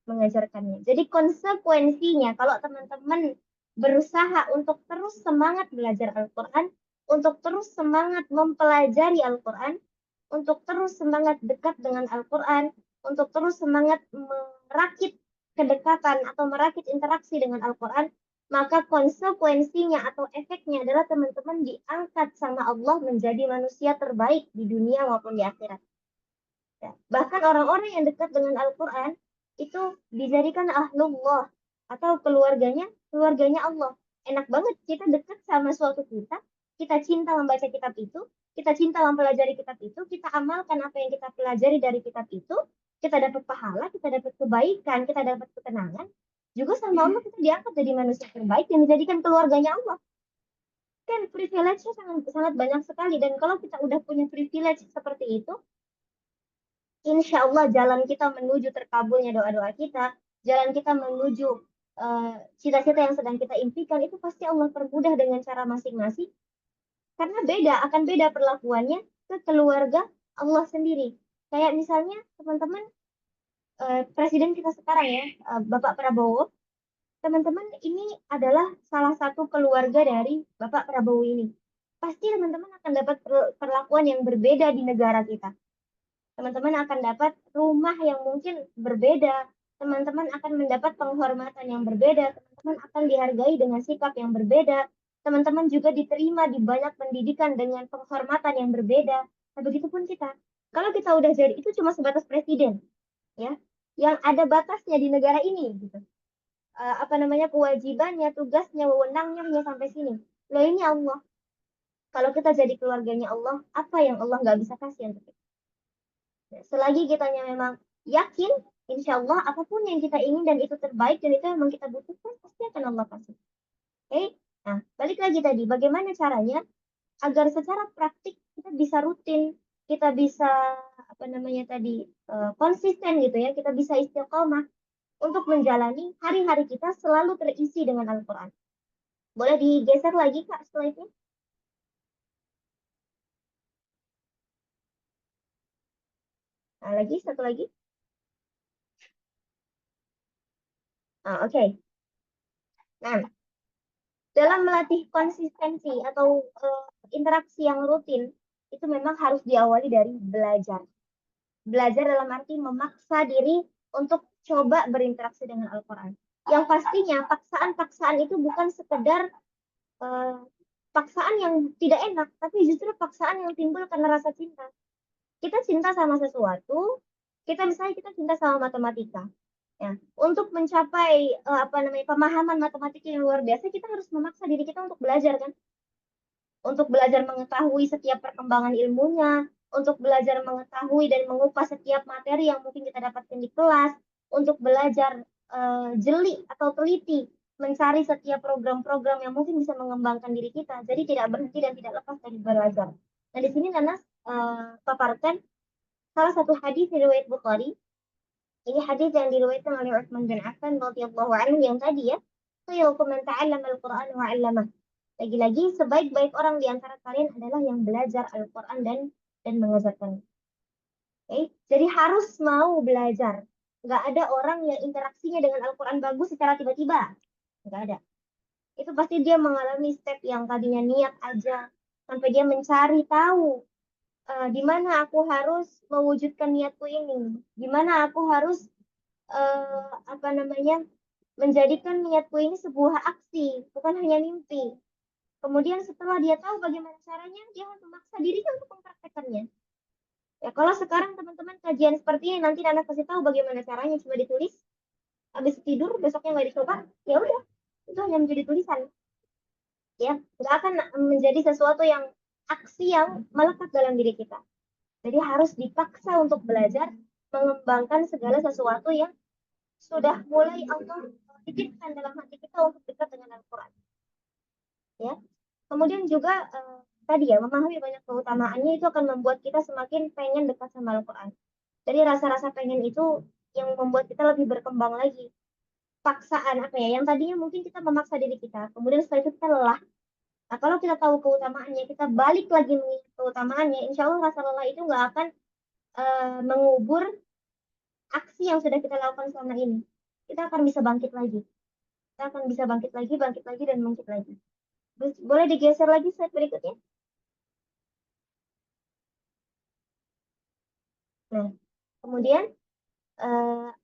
mengajarkannya. Jadi konsekuensinya kalau teman-teman berusaha untuk terus semangat belajar Al-Quran, untuk terus semangat mempelajari Al-Quran, untuk terus semangat dekat dengan Al-Quran, untuk terus semangat merakit kedekatan atau merakit interaksi dengan Al-Quran, maka konsekuensinya atau efeknya adalah teman-teman diangkat sama Allah menjadi manusia terbaik di dunia maupun di akhirat. Ya. Bahkan orang-orang yang dekat dengan Al-Quran itu dijadikan ahlullah atau keluarganya Allah. Enak banget kita dekat sama suatu kita cinta membaca kitab itu, kita cinta mempelajari kitab itu, kita amalkan apa yang kita pelajari dari kitab itu, kita dapat pahala, kita dapat kebaikan, kita dapat ketenangan. Juga sama Allah kita diangkat jadi manusia terbaik dan dijadikan keluarganya Allah. Kan privilege-nya sangat, sangat banyak sekali. Dan kalau kita udah punya privilege seperti itu, insya Allah jalan kita menuju terkabulnya doa-doa kita, jalan kita menuju cita-cita yang sedang kita impikan, itu pasti Allah permudah dengan cara masing-masing. Karena akan beda perlakuannya ke keluarga Allah sendiri. Kayak misalnya teman-teman, Presiden kita sekarang ya, Bapak Prabowo, teman-teman ini adalah salah satu keluarga dari Bapak Prabowo ini. Pasti teman-teman akan dapat perlakuan yang berbeda di negara kita. Teman-teman akan dapat rumah yang mungkin berbeda. Teman-teman akan mendapat penghormatan yang berbeda. Teman-teman akan dihargai dengan sikap yang berbeda. Teman-teman juga diterima di banyak pendidikan dengan penghormatan yang berbeda. Nah, begitupun kita. Kalau kita udah jadi, itu cuma sebatas presiden, ya, yang ada batasnya di negara ini, gitu. Apa namanya, kewajibannya, tugasnya, wewenangnya hanya sampai sini. Loh ini Allah. Kalau kita jadi keluarganya Allah, apa yang Allah nggak bisa kasih untuk kita? Selagi kitanya memang yakin, insya Allah apapun yang kita ingin dan itu terbaik dan itu memang kita butuhkan, pasti akan Allah kasih. Oke? Nah, balik lagi tadi, bagaimana caranya agar secara praktik kita bisa rutin kita bisa apa namanya tadi konsisten gitu ya, kita bisa istiqomah untuk menjalani hari-hari kita selalu terisi dengan Al-Quran. Boleh digeser lagi Kak slide-nya? Nah, lagi satu lagi. Nah, oke. Nah, dalam melatih konsistensi atau interaksi yang rutin, itu memang harus diawali dari belajar. Belajar dalam arti memaksa diri untuk coba berinteraksi dengan Al-Quran. Yang pastinya paksaan-paksaan itu bukan sekedar eh, paksaan yang tidak enak, tapi justru paksaan yang timbul karena rasa cinta. Kita cinta sama sesuatu, kita cinta sama matematika. Ya, untuk mencapai apa namanya pemahaman matematika yang luar biasa, kita harus memaksa diri kita untuk belajar kan, untuk belajar mengetahui setiap perkembangan ilmunya, untuk belajar mengetahui dan mengupas setiap materi yang mungkin kita dapatkan di kelas, untuk belajar jeli atau teliti mencari setiap program-program yang mungkin bisa mengembangkan diri kita. Jadi tidak berhenti dan tidak lepas dari belajar. Nah, di sini Nanas paparkan salah satu hadis riwayat Bukhari. Ini hadis yang diriwayatkan oleh Utsman bin Affan radhiyallahu anhu yang tadi ya. Khairukum man ta'allama al-Qur'an wa 'allamah. Lagi-lagi sebaik-baik orang di antara kalian adalah yang belajar Al-Qur'an dan mengajarkan. Okay? Jadi harus mau belajar. Nggak ada orang yang interaksinya dengan Al-Quran bagus secara tiba-tiba. Nggak ada. Itu pasti dia mengalami step yang tadinya niat aja. Sampai dia mencari tahu di mana aku harus mewujudkan niatku ini. Di mana aku harus apa namanya menjadikan niatku ini sebuah aksi, bukan hanya mimpi. Kemudian setelah dia tahu bagaimana caranya, dia harus memaksa dirinya untuk mempraktekannya. Ya, kalau sekarang teman-teman kajian seperti ini, nanti Nana kasih tahu bagaimana caranya, coba ditulis. Habis tidur, besoknya nggak dicoba, ya udah, itu hanya menjadi tulisan. Ya, nggak akan menjadi sesuatu yang aksi yang melekat dalam diri kita. Jadi harus dipaksa untuk belajar mengembangkan segala sesuatu yang sudah mulai Allah titipkan dalam hati kita untuk dekat dengan Al-Quran. Ya, kemudian juga tadi ya memahami banyak keutamaannya itu akan membuat kita semakin pengen dekat sama Al-Quran. Jadi rasa-rasa pengen itu yang membuat kita lebih berkembang lagi. Paksaan apa ya? Yang tadinya mungkin kita memaksa diri kita, kemudian setelah itu kita lelah. Nah, kalau kita tahu keutamaannya, kita balik lagi mengingat keutamaannya, insya Allah rasa lelah itu nggak akan mengubur aksi yang sudah kita lakukan selama ini. Kita akan bisa bangkit lagi. Kita akan bisa bangkit lagi, dan bangkit lagi. Terus, boleh digeser lagi slide berikutnya? Nah, kemudian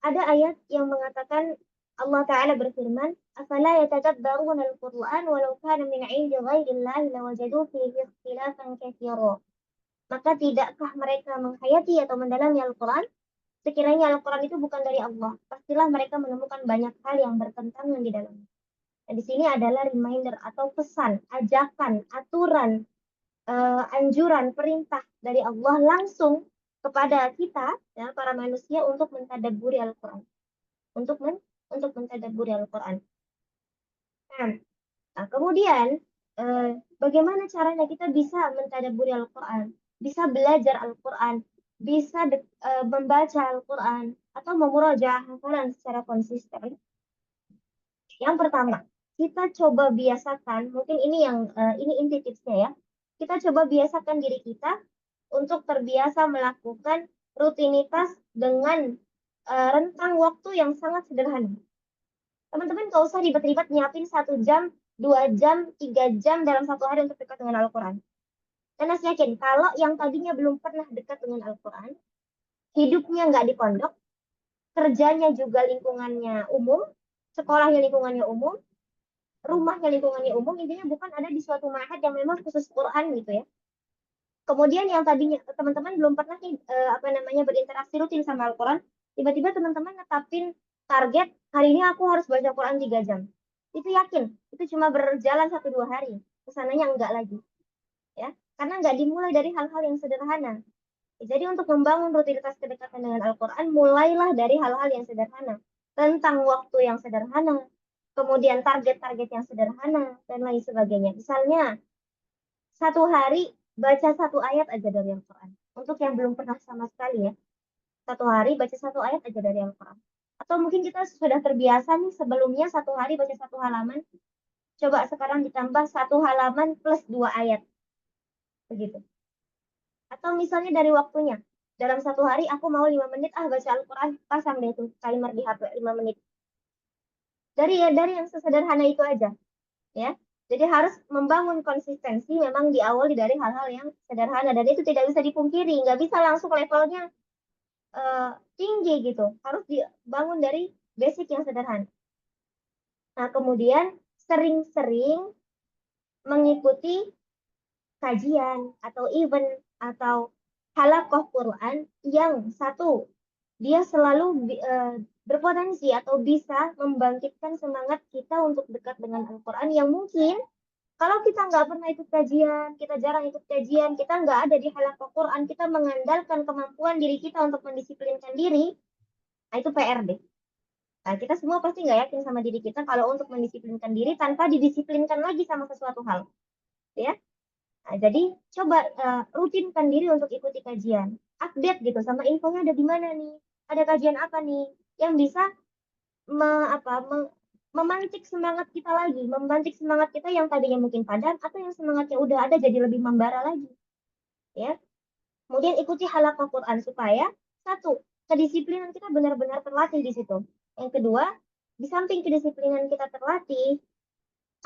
ada ayat yang mengatakan Allah Ta'ala berfirman, "Afala yatadabbaruna al-Qur'an walau kana min 'indi ghairillahi lawajadu fihi ikhtilafan katsira." Maka tidakkah mereka menghayati atau mendalami Al-Quran? Sekiranya Al-Quran itu bukan dari Allah, pastilah mereka menemukan banyak hal yang bertentangan di dalamnya. Dan di sini adalah reminder atau pesan, ajakan, aturan, anjuran, perintah dari Allah langsung kepada kita, ya, para manusia untuk mentadabburi Al-Quran, untuk untuk mentadabburi Al-Quran. Nah, kemudian bagaimana caranya kita bisa mentadabburi Al-Quran, bisa belajar Al-Quran, bisa membaca Al-Quran atau memurojaah hafalan secara konsisten. Yang pertama, kita coba biasakan, mungkin ini inti tipsnya ya. Kita coba biasakan diri kita untuk terbiasa melakukan rutinitas dengan rentang waktu yang sangat sederhana. Teman-teman nggak usah ribet-ribet nyiapin 1 jam, 2 jam, 3 jam dalam satu hari untuk dekat dengan Al-Quran. Karena saya yakin kalau yang tadinya belum pernah dekat dengan Al-Quran, hidupnya nggak di pondok, kerjanya juga lingkungannya umum, sekolahnya lingkungannya umum, rumahnya lingkungannya umum, intinya bukan ada di suatu ma'had yang memang khusus Quran gitu ya. Kemudian yang tadinya teman-teman belum pernah nih apa namanya berinteraksi rutin sama Al-Quran, tiba-tiba teman-teman netapin target hari ini aku harus baca Quran 3 jam. Itu yakin, itu cuma berjalan 1-2 hari, kesananya enggak lagi. Ya, karena enggak dimulai dari hal-hal yang sederhana. Jadi untuk membangun rutinitas kedekatan dengan Al-Quran, mulailah dari hal-hal yang sederhana. Tentang waktu yang sederhana, kemudian target-target yang sederhana, dan lain sebagainya. Misalnya, satu hari baca 1 ayat aja dari Al-Quran. untuk yang belum pernah sama sekali ya. Satu hari baca satu ayat aja dari Al-Quran. Atau mungkin kita sudah terbiasa nih sebelumnya satu hari baca satu halaman. Coba sekarang ditambah satu halaman plus dua ayat. Begitu. Atau misalnya dari waktunya. Dalam satu hari aku mau 5 menit baca Al-Quran. Pasang deh tuh timer di HP 5 menit. Dari yang sesederhana itu aja. Ya. Jadi harus membangun konsistensi memang di awal dari hal-hal yang sederhana. Dan itu tidak bisa dipungkiri. Nggak bisa langsung levelnya tinggi gitu. Harus dibangun dari basic yang sederhana. Nah, kemudian sering-sering mengikuti kajian atau event atau halakoh Quran yang satu, dia selalu berpotensi atau bisa membangkitkan semangat kita untuk dekat dengan Al-Quran yang mungkin kalau kita nggak pernah ikut kajian, kita jarang ikut kajian, kita nggak ada di halakoh Quran, kita mengandalkan kemampuan diri kita untuk mendisiplinkan diri, nah itu PR deh. Nah, kita semua pasti nggak yakin sama diri kita kalau untuk mendisiplinkan diri tanpa didisiplinkan lagi sama sesuatu hal, ya. Nah, jadi coba rutinkan diri untuk ikuti kajian, update gitu sama infonya ada di mana nih, ada kajian apa nih yang bisa memantik semangat kita lagi, memantik semangat kita yang tadinya mungkin padam atau yang semangatnya udah ada jadi lebih membara lagi, ya. Kemudian ikuti halaqah Quran supaya satu, kedisiplinan kita benar-benar terlatih di situ. Yang kedua, di samping kedisiplinan kita terlatih,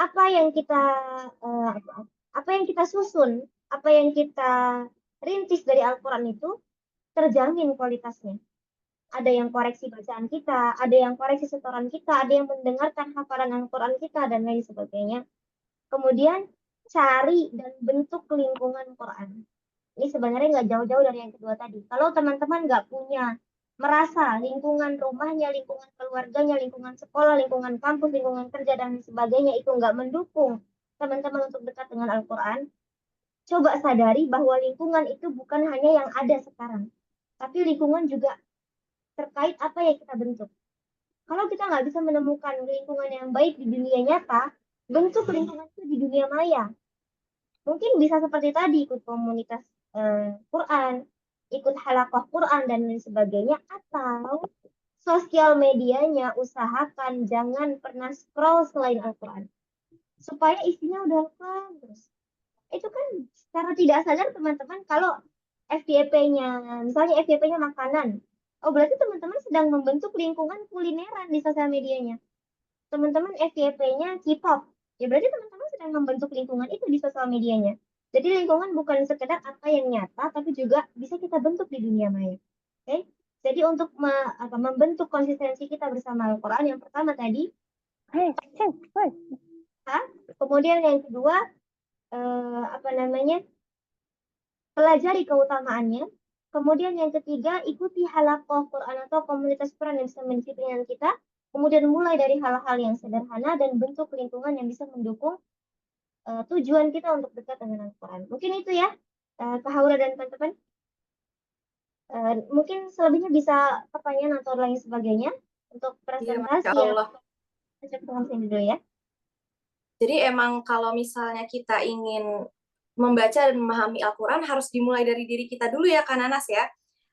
apa yang kita eh, apa, apa yang kita susun, apa yang kita rintis dari Al-Quran itu terjamin kualitasnya. Ada yang koreksi bacaan kita, ada yang koreksi setoran kita, ada yang mendengarkan hafalan Al-Quran kita, dan lain sebagainya. Kemudian cari dan bentuk lingkungan Quran. Ini sebenarnya nggak jauh-jauh dari yang kedua tadi. Kalau teman-teman nggak punya, merasa lingkungan rumahnya, lingkungan keluarganya, lingkungan sekolah, lingkungan kampus, lingkungan kerja, dan sebagainya itu nggak mendukung teman-teman untuk dekat dengan Al-Quran, coba sadari bahwa lingkungan itu bukan hanya yang ada sekarang, tapi lingkungan juga terkait apa yang kita bentuk. Kalau kita nggak bisa menemukan lingkungan yang baik di dunia nyata, bentuk lingkungan itu di dunia maya. Mungkin bisa seperti tadi, ikut komunitas Quran, ikut halakoh Quran, dan lain sebagainya. Atau sosial medianya usahakan jangan pernah scroll selain Al-Quran. Supaya isinya udah lengkap terus. Itu kan secara tidak sadar teman-teman kalau FYP-nya, misalnya FYP-nya makanan. Oh, berarti teman-teman sedang membentuk lingkungan kulineran di sosial medianya. Teman-teman FYP-nya K-pop. Ya berarti teman-teman sedang membentuk lingkungan itu di sosial medianya. Jadi lingkungan bukan sekedar apa yang nyata, tapi juga bisa kita bentuk di dunia maya. Oke? Jadi untuk membentuk konsistensi kita bersama Al-Quran, yang pertama tadi, kemudian yang kedua, apa namanya, pelajari keutamaannya. Kemudian yang ketiga, ikuti halakoh Quran atau komunitas Quran yang bisa mendisiplinkan kita. Kemudian mulai dari hal-hal yang sederhana dan bentuk lingkungan yang bisa mendukung tujuan kita untuk dekat dengan Al-Quran. Mungkin itu ya, Kak Haura dan teman-teman. Mungkin selebihnya bisa pertanyaan atau lain sebagainya untuk Iya, Masya presentasi yang Allah. saya sini dulu ya. Jadi emang kalau misalnya kita ingin membaca dan memahami Al-Quran harus dimulai dari diri kita dulu ya, Kak Nanas ya.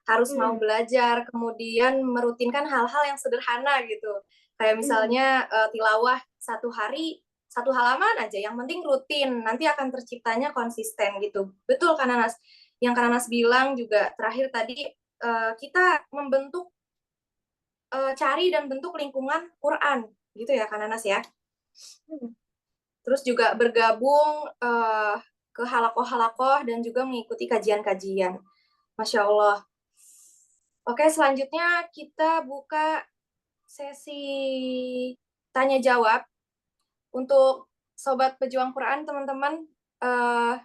Harus mau Hmm. belajar, kemudian merutinkan hal-hal yang sederhana gitu. Kayak Hmm. misalnya tilawah satu hari, satu halaman aja. Yang penting rutin, nanti akan terciptanya konsisten gitu. Betul Kak Nanas. Yang Kak Nanas bilang juga terakhir tadi, kita membentuk, cari dan bentuk lingkungan Quran. Gitu ya Kak Nanas ya. Hmm. Terus juga bergabung ke halakoh-halakoh dan juga mengikuti kajian-kajian. Masya Allah. Oke, selanjutnya kita buka sesi tanya jawab untuk sobat pejuang Quran, teman-teman. eh,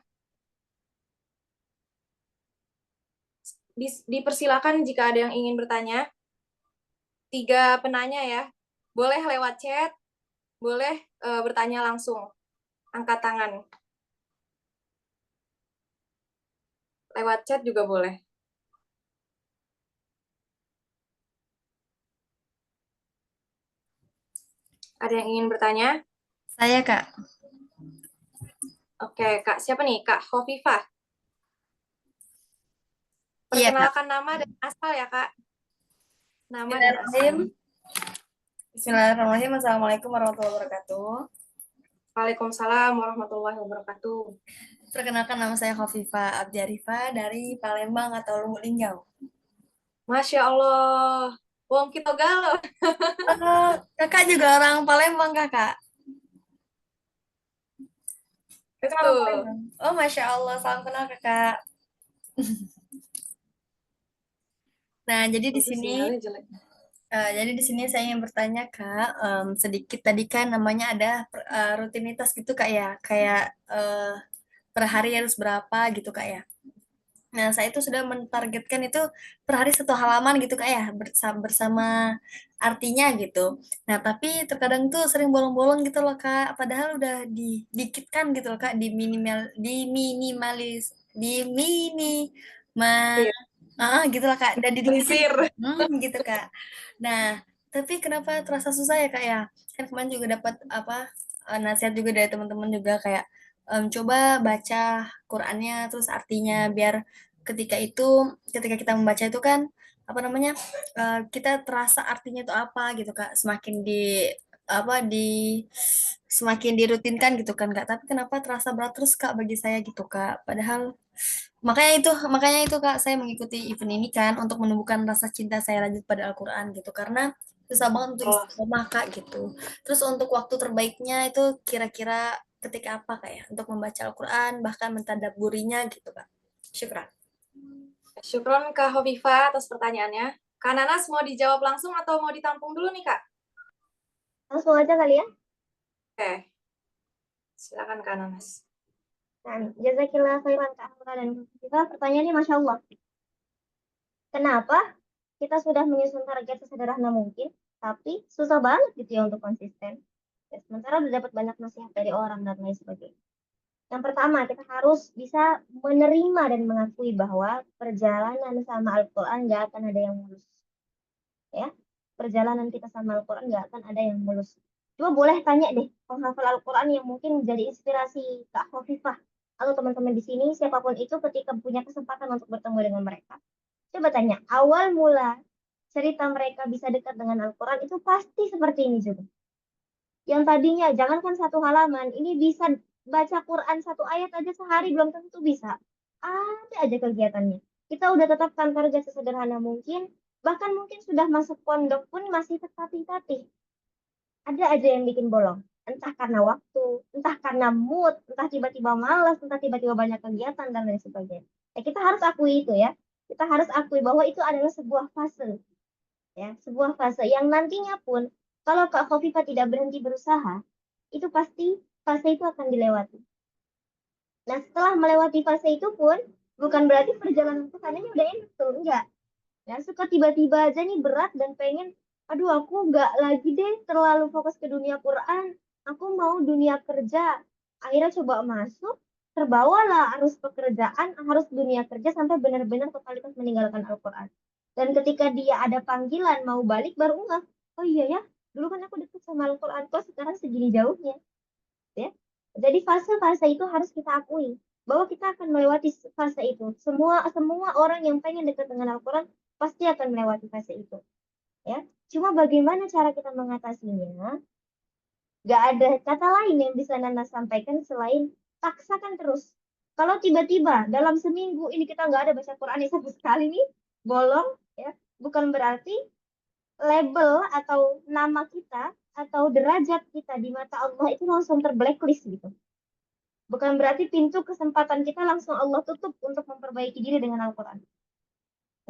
Dipersilakan jika ada yang ingin bertanya. 3 penanya ya. Boleh lewat chat, boleh bertanya langsung. Angkat tangan. Lewat chat juga boleh. Ada yang ingin bertanya? Saya, Kak. Oke, Kak. Siapa nih? Kak Khofifah. Iya, Kak. Perkenalkan nama dan asal ya, Kak. Nama dan Bismillahirrahmanirrahim. asal. Bismillahirrahmanirrahim. Assalamualaikum warahmatullahi wabarakatuh. Waalaikumsalam warahmatullahi wabarakatuh. Perkenalkan nama saya Khofifa Abdi Arifah dari Palembang atau Luwu Linggau. Masya Allah. Wong kita galau. Kakak juga orang Palembang, Kakak. Kakak orang Betul. Palembang. Oh, Masya Allah. Salam kenal, Kakak. Nah, jadi di Itu sini sinyalnya jelek. saya ingin bertanya Kak, sedikit tadi kan namanya ada rutinitas gitu Kak ya, kayak per hari harus berapa gitu Kak ya. Nah, saya itu sudah mentargetkan itu per hari 1 halaman gitu Kak ya, bersama artinya gitu. Nah, tapi terkadang tuh sering bolong-bolong gitu loh Kak, padahal udah dikit kan gitu loh Kak, Iya. gitu lah Kak, dan dikit Lisir. gitu Kak. Nah, tapi kenapa terasa susah ya Kak ya? Kan kemarin juga dapat apa nasihat juga dari teman-teman juga kayak coba baca Qurannya terus artinya biar ketika kita membaca itu kan apa namanya kita terasa artinya itu apa gitu Kak. Semakin dirutinkan gitu kan Kak. Tapi kenapa terasa berat terus Kak bagi saya gitu Kak. Padahal makanya itu Kak, saya mengikuti event ini kan untuk menumbuhkan rasa cinta saya lanjut pada Al-Qur'an gitu karena susah banget untuk Oh, istiqomah Kak gitu. Terus untuk waktu terbaiknya itu kira-kira ketika apa Kak ya untuk membaca Al-Qur'an bahkan mentadabburinya gitu Kak. Syukran. syukron Kak Hovifa atas pertanyaannya. Kak Nanas mau dijawab langsung atau mau ditampung dulu nih, Kak? Langsung aja kali ya. Oke, silakan Kak Nanas. Nah, jazakillah khairan Kak Hamka dan kita pertanyaannya Masya Allah. Kenapa kita sudah menyusun target sesederhana mungkin, tapi susah banget gitu ya untuk konsisten. Ya, sementara udah dapat banyak nasihat dari orang dan lain sebagainya. Yang pertama, kita harus bisa menerima dan mengakui bahwa perjalanan sama Al-Quran nggak akan ada yang mulus. Ya, perjalanan kita sama Al-Quran nggak akan ada yang mulus. Coba boleh tanya deh, penghafal Al-Quran yang mungkin menjadi inspirasi Kak Khofifah atau teman-teman di sini, siapapun itu ketika punya kesempatan untuk bertemu dengan mereka. Coba tanya, awal mula cerita mereka bisa dekat dengan Al-Quran itu pasti seperti ini juga. Yang tadinya jangankan 1 halaman, ini bisa baca Quran 1 ayat aja sehari belum tentu bisa. Ada aja kegiatannya. Kita udah tetapkan target sesederhana mungkin, bahkan mungkin sudah masuk pondok pun masih tertatih-tatih. Ada aja yang bikin bolong. Entah karena waktu, entah karena mood, entah tiba-tiba malas, entah tiba-tiba banyak kegiatan dan lain sebagainya. Ya, kita harus akui itu ya. Kita harus akui bahwa itu adalah sebuah fase ya sebuah fase yang nantinya pun kalau Kak Khofifa tidak berhenti berusaha itu pasti fase itu akan dilewati. Nah setelah melewati fase itu pun bukan berarti perjalanan ke sananya udah enak tuh enggak ya suka tiba-tiba aja nih berat dan pengen aduh aku nggak lagi deh terlalu fokus ke dunia Quran aku mau dunia kerja akhirnya coba masuk terbawalah arus pekerjaan harus dunia kerja sampai benar-benar totalitas meninggalkan Al-Quran dan ketika dia ada panggilan mau balik baru enggak oh iya ya dulu kan aku deket sama Al-Quran kok sekarang segini jauhnya ya jadi fase-fase itu harus kita akui bahwa kita akan melewati fase itu semua semua orang yang pengen dekat dengan Al-Quran pasti akan melewati fase itu ya cuma bagaimana cara kita mengatasinya gak ada kata lain yang bisa Nana sampaikan selain paksakan terus kalau tiba-tiba dalam seminggu ini kita nggak ada baca Quran sama sekali nih bolong ya bukan berarti label atau nama kita atau derajat kita di mata Allah itu langsung terblacklist gitu. Bukan berarti pintu kesempatan kita langsung Allah tutup untuk memperbaiki diri dengan Al-Quran.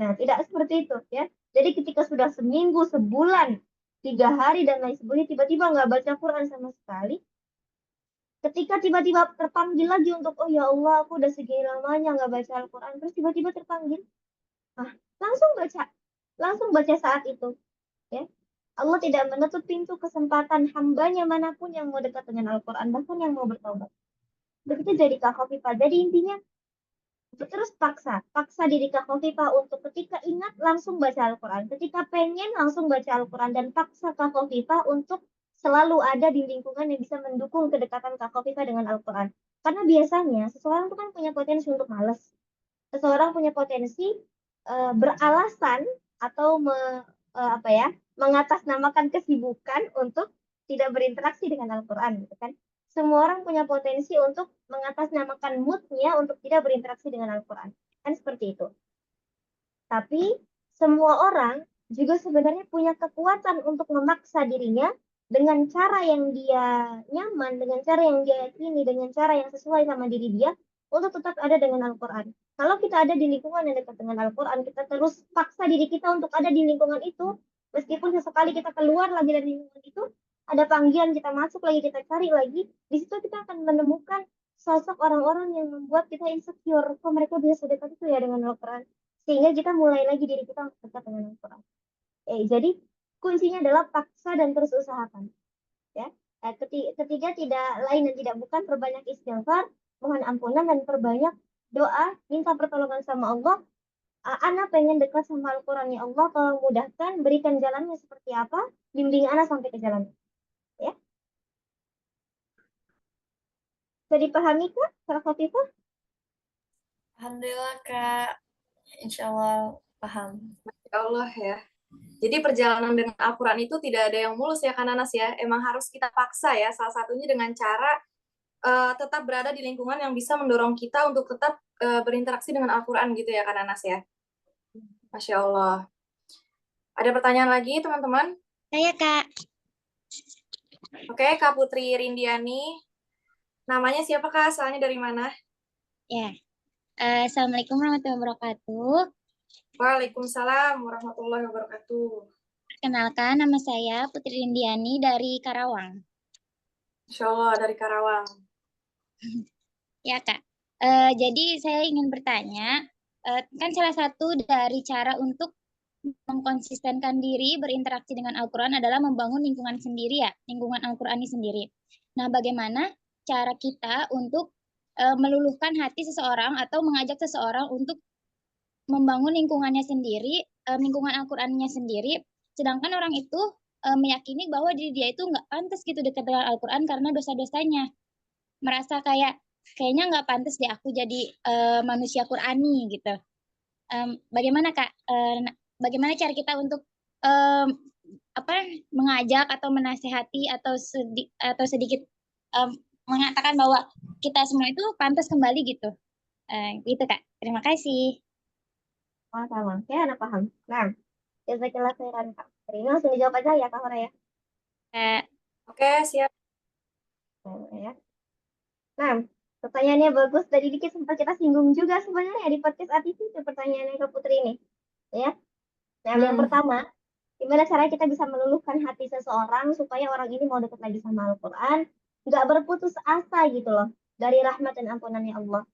Nah, tidak seperti itu ya. Jadi ketika sudah seminggu, sebulan, 3 hari dan lain sebagainya, tiba-tiba nggak baca Quran sama sekali. Ketika tiba-tiba terpanggil lagi untuk, oh ya Allah, aku udah segini lamanya nggak baca Al-Quran. Terus tiba-tiba terpanggil. Nah, langsung baca. Langsung baca saat itu. Ya. Allah tidak menutup pintu kesempatan hambanya manapun yang mau dekat dengan Al-Quran, bahkan yang mau bertobat. Begitu jadi Kak Khofifah. Jadi intinya terus paksa diri Kak Khofifah untuk ketika ingat langsung baca Al-Quran. Ketika pengen langsung baca Al-Quran dan paksa Kak Khofifah untuk selalu ada di lingkungan yang bisa mendukung kedekatan Kak Khofifah dengan Al-Quran. Karena biasanya seseorang itu kan punya potensi untuk males. Seseorang punya potensi beralasan atau mengatasnamakan kesibukan untuk tidak berinteraksi dengan Al-Quran, gitu kan? Semua orang punya potensi untuk mengatasnamakan moodnya untuk tidak berinteraksi dengan Al-Quran, kan seperti itu. Tapi semua orang juga sebenarnya punya kekuatan untuk memaksa dirinya dengan cara yang dia nyaman, dengan cara yang dia yakini, dengan cara yang sesuai sama diri dia untuk tetap ada dengan Al-Quran. Kalau kita ada di lingkungan yang dekat dengan Al-Quran, kita terus paksa diri kita untuk ada di lingkungan itu, meskipun sesekali kita keluar lagi dari lingkungan itu, ada panggilan kita masuk lagi, kita cari lagi, di situ kita akan menemukan sosok orang-orang yang membuat kita insecure. Kok mereka bisa sedekat itu ya dengan Al-Quran? Sehingga kita mulai lagi diri kita untuk dekat dengan Al-Quran. Jadi kuncinya adalah paksa dan terus usahakan. Ya. Ketiga tidak lain dan tidak bukan perbanyak istighfar, mohon ampunan dan perbanyak doa, minta pertolongan sama Allah. Ana pengen dekat sama Al-Quran, ya Allah, tolong mudahkan, berikan jalannya seperti apa, bimbing Ana sampai ke jalan. Ya. Bisa dipahami Kak, Kak Khafifah? Alhamdulillah Kak, insya Allah paham. Ya Allah ya. Jadi perjalanan dengan Al-Quran itu tidak ada yang mulus ya kan Anas ya. Emang harus kita paksa ya, salah satunya dengan cara tetap berada di lingkungan yang bisa mendorong kita untuk tetap berinteraksi dengan Al-Quran gitu ya kan Anas ya. Masya Allah. Ada pertanyaan lagi teman-teman? Saya Kak. Oke, Kak Putri Rindiani. Namanya siapa Kak? Asalnya dari mana? Ya. Assalamualaikum warahmatullahi wabarakatuh. Waalaikumsalam warahmatullahi wabarakatuh. Kenalkan, nama saya Putri Rindiani dari Karawang. Insya Allah dari Karawang. Ya Kak. Jadi saya ingin bertanya, kan salah satu dari cara untuk mengkonsistenkan diri berinteraksi dengan Al-Quran adalah membangun lingkungan sendiri ya, lingkungan Al-Qurani sendiri. Nah, bagaimana cara kita untuk meluluhkan hati seseorang atau mengajak seseorang untuk membangun lingkungannya sendiri, lingkungan Al-Qur'annya sendiri, sedangkan orang itu meyakini bahwa diri dia itu nggak pantas gitu dekat dengan Al-Quran karena dosa-dosanya. Merasa kayaknya nggak pantas deh aku jadi manusia Qur'ani gitu. Bagaimana Kak? Bagaimana cara kita untuk mengajak atau menasehati atau sedikit mengatakan bahwa kita semua itu pantas kembali gitu. Gitu Kak. Terima kasih. Sama. Ya, Ana paham. Nah, jazakallah khairan Kak. Ini langsung dijawab aja ya Kak Hora ya. Oke, siap. Ya. Nah, pertanyaannya bagus. Tadi dikit sempat kita singgung juga sebenarnya di podcast ATV itu pertanyaannya ke Putri ini. Ya. Nah, yang pertama, gimana caranya kita bisa meluluhkan hati seseorang supaya orang ini mau dekat lagi sama Al-Quran, nggak berputus asa gitu loh dari rahmat dan ampunannya Allah.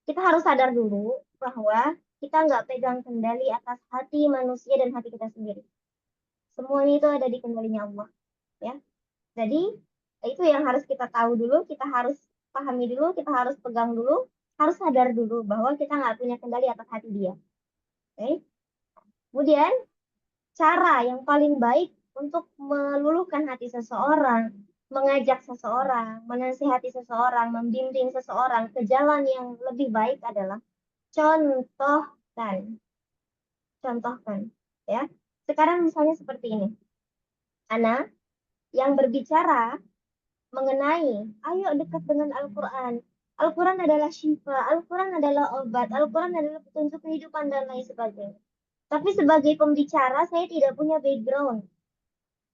Kita harus sadar dulu bahwa kita nggak pegang kendali atas hati manusia dan hati kita sendiri. Semuanya itu ada di kendalinya Allah. Ya. Jadi, itu yang harus kita tahu dulu, kita harus pahami dulu, kita harus pegang dulu, harus sadar dulu bahwa kita nggak punya kendali atas hati dia. Oke? Kemudian, cara yang paling baik untuk meluluhkan hati seseorang, mengajak seseorang, menasihati seseorang, membimbing seseorang ke jalan yang lebih baik adalah contohkan. Contohkan. Ya. Sekarang misalnya seperti ini. Ana yang berbicara mengenai ayo dekat dengan Al-Quran. Al-Quran adalah syifa, Al-Quran adalah obat, Al-Quran adalah petunjuk kehidupan dan lain sebagainya. Tapi sebagai pembicara saya tidak punya background.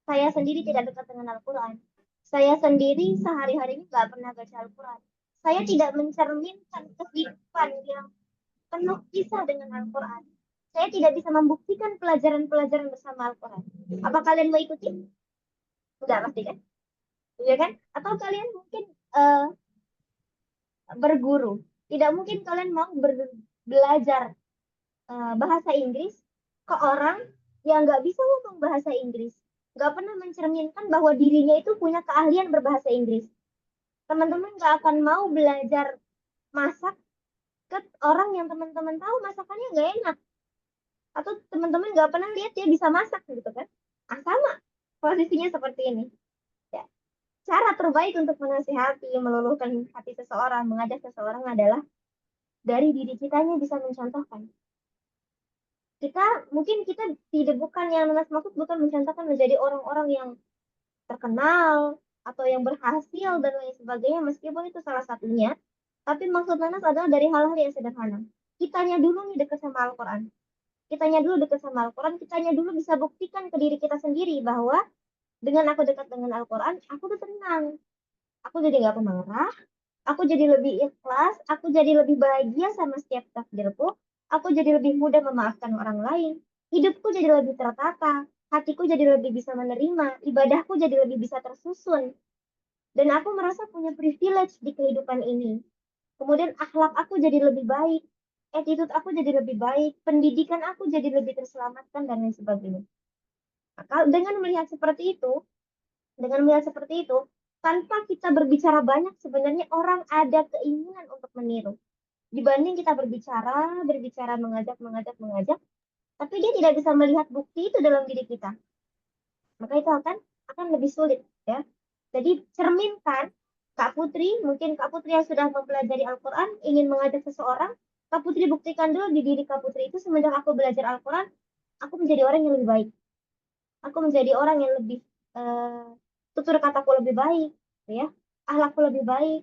Saya sendiri tidak dekat dengan Al-Quran. Saya sendiri sehari-hari ini nggak pernah baca Al-Quran. Saya tidak mencerminkan kehidupan yang penuh kisah dengan Al-Quran. Saya tidak bisa membuktikan pelajaran-pelajaran bersama Al-Quran. Apa kalian mau ikuti? Enggak pasti kan? Ya kan? Atau kalian mungkin berguru. Tidak mungkin kalian mau belajar bahasa Inggris ke orang yang nggak bisa ngomong bahasa Inggris. Nggak pernah mencerminkan bahwa dirinya itu punya keahlian berbahasa Inggris. Teman-teman nggak akan mau belajar masak ke orang yang teman-teman tahu masakannya nggak enak. Atau teman-teman nggak pernah lihat dia bisa masak gitu kan. Sama posisinya seperti ini. Ya. Cara terbaik untuk menasihati, meluluhkan hati seseorang, mengajak seseorang adalah dari diri kitanya bisa mencontohkan. mungkin kita tidak, bukan yang Nanas maksud, bukan mencontohkan menjadi orang-orang yang terkenal atau yang berhasil dan lain sebagainya, meskipun itu salah satunya. Tapi maksud Nanas adalah dari hal-hal yang sederhana. Kitanya dulu nih dekat sama Al-Quran. Kitanya dulu dekat sama Al-Quran. Kitanya dulu bisa buktikan ke diri kita sendiri bahwa dengan aku dekat dengan Al-Quran, aku tuh tenang. Aku jadi nggak pemarah. Aku jadi lebih ikhlas. Aku jadi lebih bahagia sama setiap takdirku. Aku jadi lebih mudah memaafkan orang lain. Hidupku jadi lebih tertata. Hatiku jadi lebih bisa menerima. Ibadahku jadi lebih bisa tersusun. Dan aku merasa punya privilege di kehidupan ini. Kemudian akhlak aku jadi lebih baik. Attitude aku jadi lebih baik. Pendidikan aku jadi lebih terselamatkan dan lain sebagainya. Maka dengan melihat seperti itu, tanpa kita berbicara banyak, sebenarnya orang ada keinginan untuk meniru. Dibanding kita berbicara, mengajak, tapi dia tidak bisa melihat bukti itu dalam diri kita. Maka itu akan lebih sulit, ya. Jadi cerminkan mungkin Kak Putri yang sudah mempelajari Al-Quran ingin mengajak seseorang, Kak Putri buktikan dulu di diri Kak Putri itu, semenjak aku belajar Al-Quran, aku menjadi orang yang lebih baik. Aku menjadi orang yang lebih tutur kataku lebih baik, ya. Akhlakku lebih baik,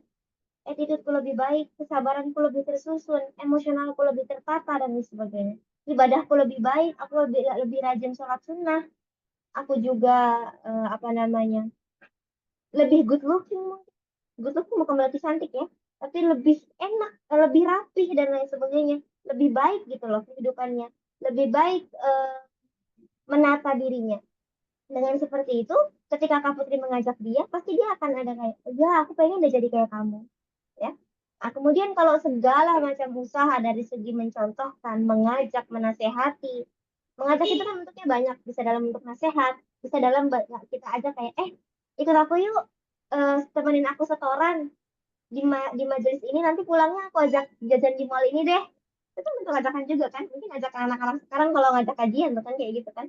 attitudeku lebih baik, kesabaranku lebih tersusun, emosionalku lebih tertata dan lain sebagainya. Ibadahku lebih baik, aku lebih rajin sholat sunnah, aku juga lebih good looking. Good looking bukan berarti cantik ya, tapi lebih enak, lebih rapih dan lain sebagainya, lebih baik gitu loh kehidupannya, lebih baik menata dirinya. Dengan seperti itu, ketika Kak Putri mengajak dia, pasti dia akan ada kayak, ya aku pengen udah jadi kayak kamu, ya. Nah, kemudian kalau segala macam usaha dari segi mencontohkan, mengajak, menasehati, mengajak itu kan bentuknya banyak, bisa dalam bentuk nasihat, bisa dalam kita ajak kayak, ikut aku yuk, temenin aku setoran di majelis ini, nanti pulangnya aku ajak jajan di mall ini deh. Itu kan bentuk ajakan juga kan, mungkin ajak anak-anak sekarang kalau ngajak kajian tuh kan kayak gitu kan.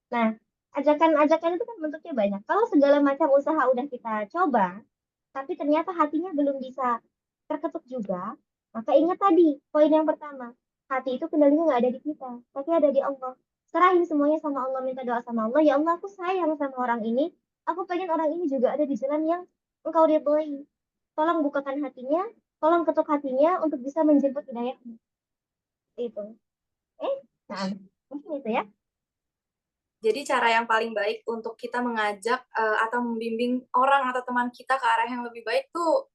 Nah, ajakan-ajakan itu kan bentuknya banyak. Kalau segala macam usaha udah kita coba, tapi ternyata hatinya belum bisa terketuk juga, maka ingat tadi, poin yang pertama, hati itu kendalinya nggak ada di kita, tapi ada di Allah. Serahin semuanya sama Allah, minta doa sama Allah, ya Allah aku sayang sama orang ini, aku pengen orang ini juga ada di jalan yang engkau ridhoi. Tolong bukakan hatinya, tolong ketuk hatinya untuk bisa menjemput hidayahmu. Itu. Nah, mungkin itu ya. Jadi cara yang paling baik untuk kita mengajak atau membimbing orang atau teman kita ke arah yang lebih baik tuh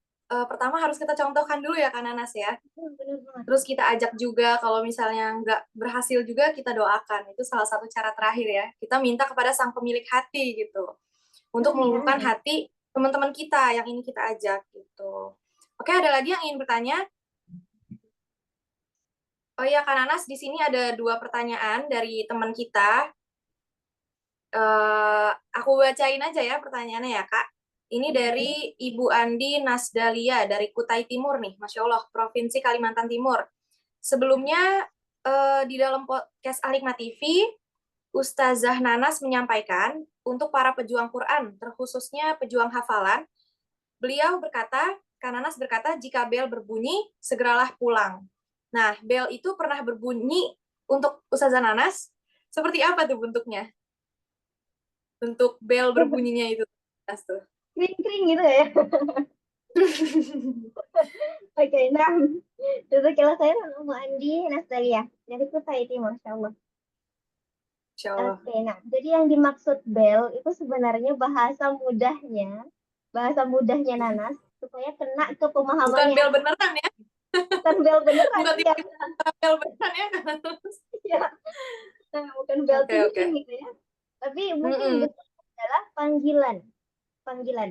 pertama harus kita contohkan dulu ya Kak Nanas ya. Benar banget. Terus kita ajak juga, kalau misalnya nggak berhasil juga kita doakan. Itu salah satu cara terakhir ya. Kita minta kepada sang pemilik hati gitu. Untuk meluluhkan hati teman-teman kita yang ini kita ajak gitu. Oke, ada lagi yang ingin bertanya? Oh iya Kak Nanas, di sini ada 2 pertanyaan dari teman kita. Aku bacain aja ya pertanyaannya ya Kak. Ini dari Ibu Andi Nasdalia dari Kutai Timur nih, Masya Allah, Provinsi Kalimantan Timur. Sebelumnya di dalam podcast Al-Hikmah TV, Ustazah Nanas menyampaikan untuk para pejuang Quran, terkhususnya pejuang hafalan, beliau berkata, Kak Nanas berkata, jika bel berbunyi, segeralah pulang. Nah, bel itu pernah berbunyi untuk Ustazah Nanas, seperti apa tuh bentuknya? Bentuk bel berbunyinya itu. Kring-kring gitu ya. Oke, nah, itu kalau saya nama Andi Nastalia dari Kutai Timur, Masya Allah. Insya Allah. Oke, nah, jadi yang dimaksud bel itu sebenarnya bahasa mudahnya Nanas supaya kena ke Bukan pemahamannya. bel beneran ya? Bukan bel beneran. Bukan ya. bel beneran ya? Ya. Nah, bukan bel Okay. gitu ya. Tapi mungkin bentuknya adalah panggilan.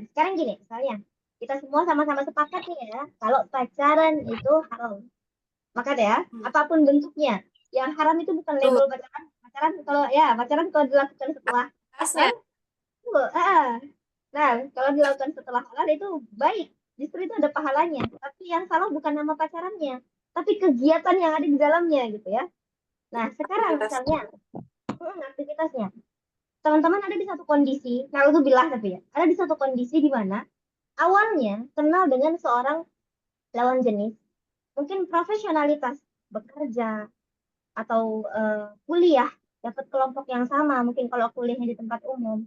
Sekarang gini, misalnya kita semua sama-sama sepakat nih ya, kalau pacaran itu haram. Maka ya, apapun bentuknya, yang haram itu bukan label pacaran. Pacaran kalau dilakukan setelah halal, nah kalau dilakukan setelah halal itu baik, justru itu ada pahalanya. Tapi yang salah bukan nama pacarannya, tapi kegiatan yang ada di dalamnya gitu ya. Nah sekarang misalnya aktivitasnya, teman-teman ada di satu kondisi, nah itu bilah tapi ya, ada di satu kondisi di mana awalnya kenal dengan seorang lawan jenis, mungkin profesionalitas bekerja, atau kuliah, dapat kelompok yang sama, mungkin kalau kuliahnya di tempat umum,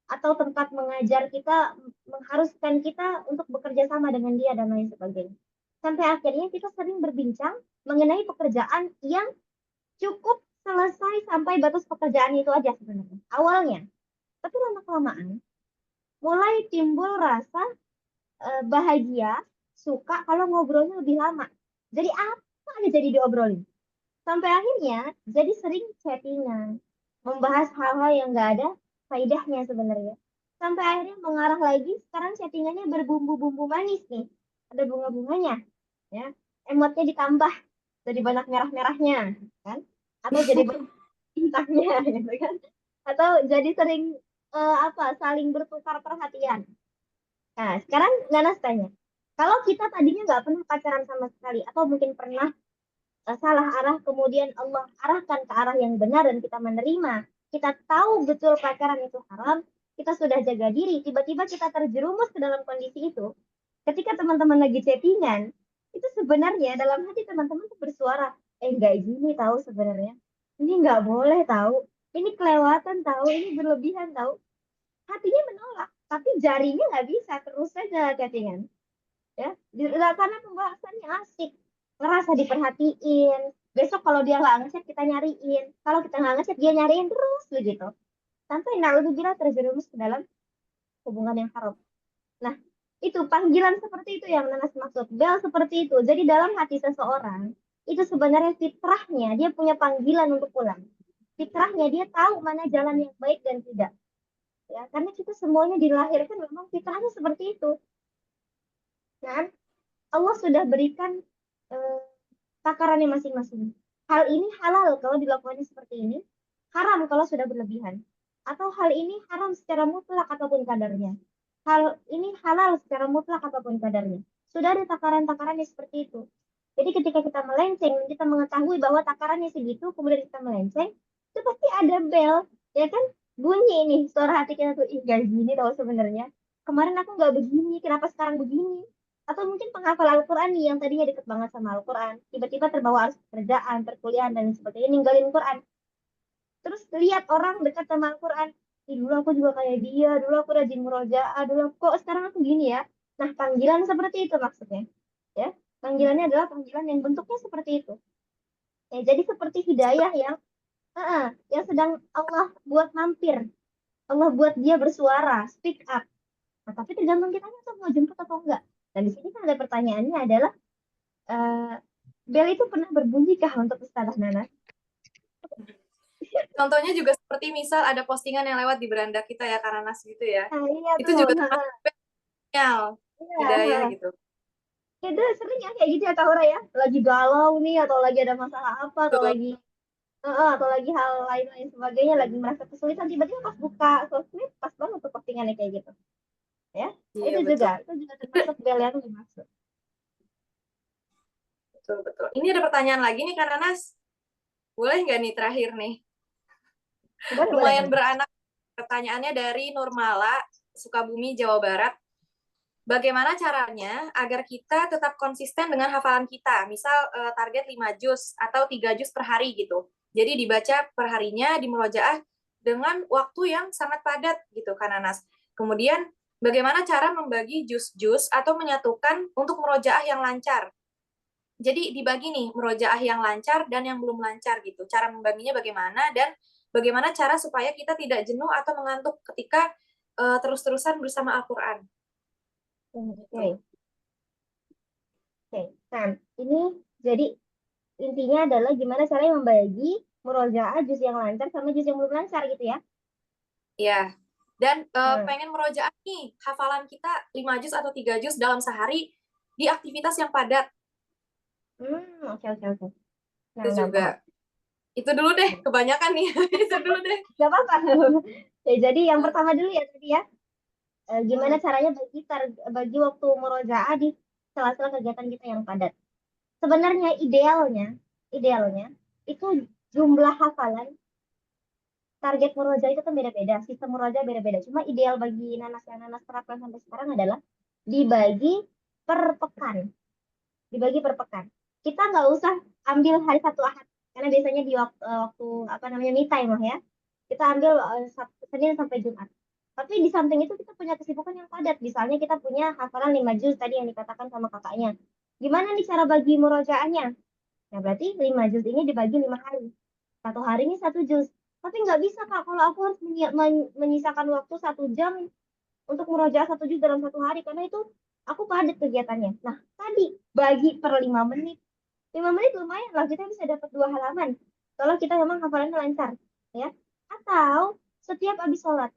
atau tempat mengajar kita mengharuskan kita untuk bekerja sama dengan dia dan lain sebagainya. Sampai akhirnya kita sering berbincang mengenai pekerjaan yang cukup selesai sampai batas pekerjaan itu aja sebenarnya. Awalnya. Tapi lama-kelamaan mulai timbul rasa bahagia, suka kalau ngobrolnya lebih lama. Jadi apa aja jadi diobrolin. Sampai akhirnya jadi sering chattingan, membahas hal-hal yang nggak ada faedahnya sebenarnya. Sampai akhirnya mengarah lagi, sekarang chattingannya berbumbu-bumbu manis nih. Ada bunga-bunganya, ya. Emotnya ditambah, jadi banyak merah-merahnya, kan? Atau jadi banyak bintangnya, gitu kan? Atau jadi sering saling bertukar perhatian. Nah, sekarang Nanas tanya, kalau kita tadinya nggak pernah pacaran sama sekali, atau mungkin pernah salah arah, kemudian Allah arahkan ke arah yang benar dan kita menerima, kita tahu betul pacaran itu haram, kita sudah jaga diri, tiba-tiba kita terjerumus ke dalam kondisi itu, ketika teman-teman lagi chattingan, itu sebenarnya dalam hati teman-teman tuh bersuara, nggak gini tahu sebenarnya, ini nggak boleh tahu, ini kelewatan tahu, ini berlebihan tahu, hatinya menolak, tapi jarinya nggak bisa terus saja chattingan, ya, karena pembahasannya asik, ngerasa diperhatiin. Besok kalau dia nggak ngechat kita nyariin, kalau kita nggak ngechat dia nyariin terus begitu, sampai naudzubillah terjerumus ke dalam hubungan yang haram. Nah, itu panggilan seperti itu yang Nanas maksud, bel seperti itu. Jadi dalam hati seseorang itu sebenarnya fitrahnya dia punya panggilan untuk pulang, fitrahnya dia tahu mana jalan yang baik dan tidak, ya, karena kita semuanya dilahirkan memang fitrahnya seperti itu. Nah, Allah sudah berikan eh, takarannya masing-masing. Hal ini halal kalau dilakukannya seperti ini, haram kalau sudah berlebihan. Atau hal ini haram secara mutlak ataupun kadarnya. Hal ini halal secara mutlak ataupun kadarnya. Sudah ada takaran-takarannya seperti itu. Jadi ketika kita melenceng, kita mengetahui bahwa takarannya segitu, kemudian kita melenceng, itu pasti ada bel, ya kan? Bunyi ini, suara hati kita tuh, ih gak gini tau sebenarnya. Kemarin aku nggak begini, kenapa sekarang begini? Atau mungkin penghafal Al-Quran nih yang tadinya deket banget sama Al-Quran, tiba-tiba terbawa arus pekerjaan, perkuliahan, dan sebagainya, ninggalin Quran. Terus lihat orang dekat sama Al-Quran, ih dulu aku juga kayak dia, dulu aku rajin murojaah, dulu kok sekarang aku gini ya. Nah, panggilan seperti itu maksudnya. Ya, panggilannya adalah panggilan yang bentuknya seperti itu. Ya, jadi seperti hidayah yang sedang Allah buat mampir. Allah buat dia bersuara, speak up. Nah, tapi tergantung kita tuh mau jemput atau enggak. Dan di sini kan ada pertanyaannya adalah, eh, bel itu pernah berbunyi kah untuk Ustazah Nana? Contohnya juga seperti misal ada postingan yang lewat di beranda kita ya, karena nas gitu ya. Nah, iya Itu tuh. juga Nah, sinyal hidayah iya. gitu. Itu sering ya kayak gitu ya Kak Hura ya. Lagi galau nih atau lagi ada masalah apa atau Tuh, lagi hal lain sebagainya, lagi merasa kesulitan, tiba-tiba pas buka sosmed pas banget tuh postingannya kayak gitu. Ya. iya Itu juga termasuk bel yang dimaksud. betul betul. Ini ada pertanyaan lagi nih Kak Nanas. Boleh nggak nih terakhir nih? Boleh, Lumayan boleh. beranak. Pertanyaannya dari Nurmala, Sukabumi, Jawa Barat. Bagaimana caranya agar kita tetap konsisten dengan hafalan kita? Misal target 5 juz atau 3 juz per hari gitu. Jadi dibaca per harinya di murojaah dengan waktu yang sangat padat gitu kan Nanas. Kemudian bagaimana cara membagi juz-juz atau menyatukan untuk murojaah yang lancar? Jadi dibagi nih murojaah yang lancar dan yang belum lancar gitu. Cara membaginya bagaimana dan bagaimana cara supaya kita tidak jenuh atau mengantuk ketika terus-terusan bersama Al-Quran. Oke. Oke. Nah, ini jadi intinya adalah gimana caranya membagi murojaah juz yang lancar sama juz yang belum lancar gitu ya. Ya, dan Nah, pengen merojaah nih, hafalan kita 5 juz atau 3 juz dalam sehari di aktivitas yang padat. oke, oke, oke. Nah, Itu nggak juga. paham. Itu dulu deh, kebanyakan nih. Itu dulu deh. Gak apa-apa. Ya, jadi yang pertama dulu ya tadi ya. Gimana caranya bagi waktu murojaah di sela-sela kegiatan kita yang padat. Sebenarnya idealnya itu jumlah hafalan, target murojaah itu kan beda-beda, sistem murojaah beda-beda. Cuma ideal bagi Nanas yang Nanas terapkan sampai sekarang adalah dibagi per pekan. Dibagi per pekan. Kita nggak usah ambil hari Sabtu Ahad. Karena biasanya di waktu apa namanya me time lah ya. Kita ambil Senin sampai Jumat. Tapi di samping itu kita punya kesibukan yang padat. Misalnya kita punya hafalan 5 juz tadi yang dikatakan sama kakaknya. Gimana nih cara bagi murojaahnya? Nah, berarti 5 juz ini dibagi 5 hari. Satu hari ini 1 juz. Tapi nggak bisa, Kak, kalau aku harus menyisakan waktu 1 jam untuk murojaah 1 juz dalam 1 hari. Karena itu aku padat kegiatannya. Nah, tadi bagi per 5 menit. 5 menit lumayan lah, kita bisa dapat 2 halaman. Kalau kita memang hafalannya lancar. Ya. Atau setiap habis sholat.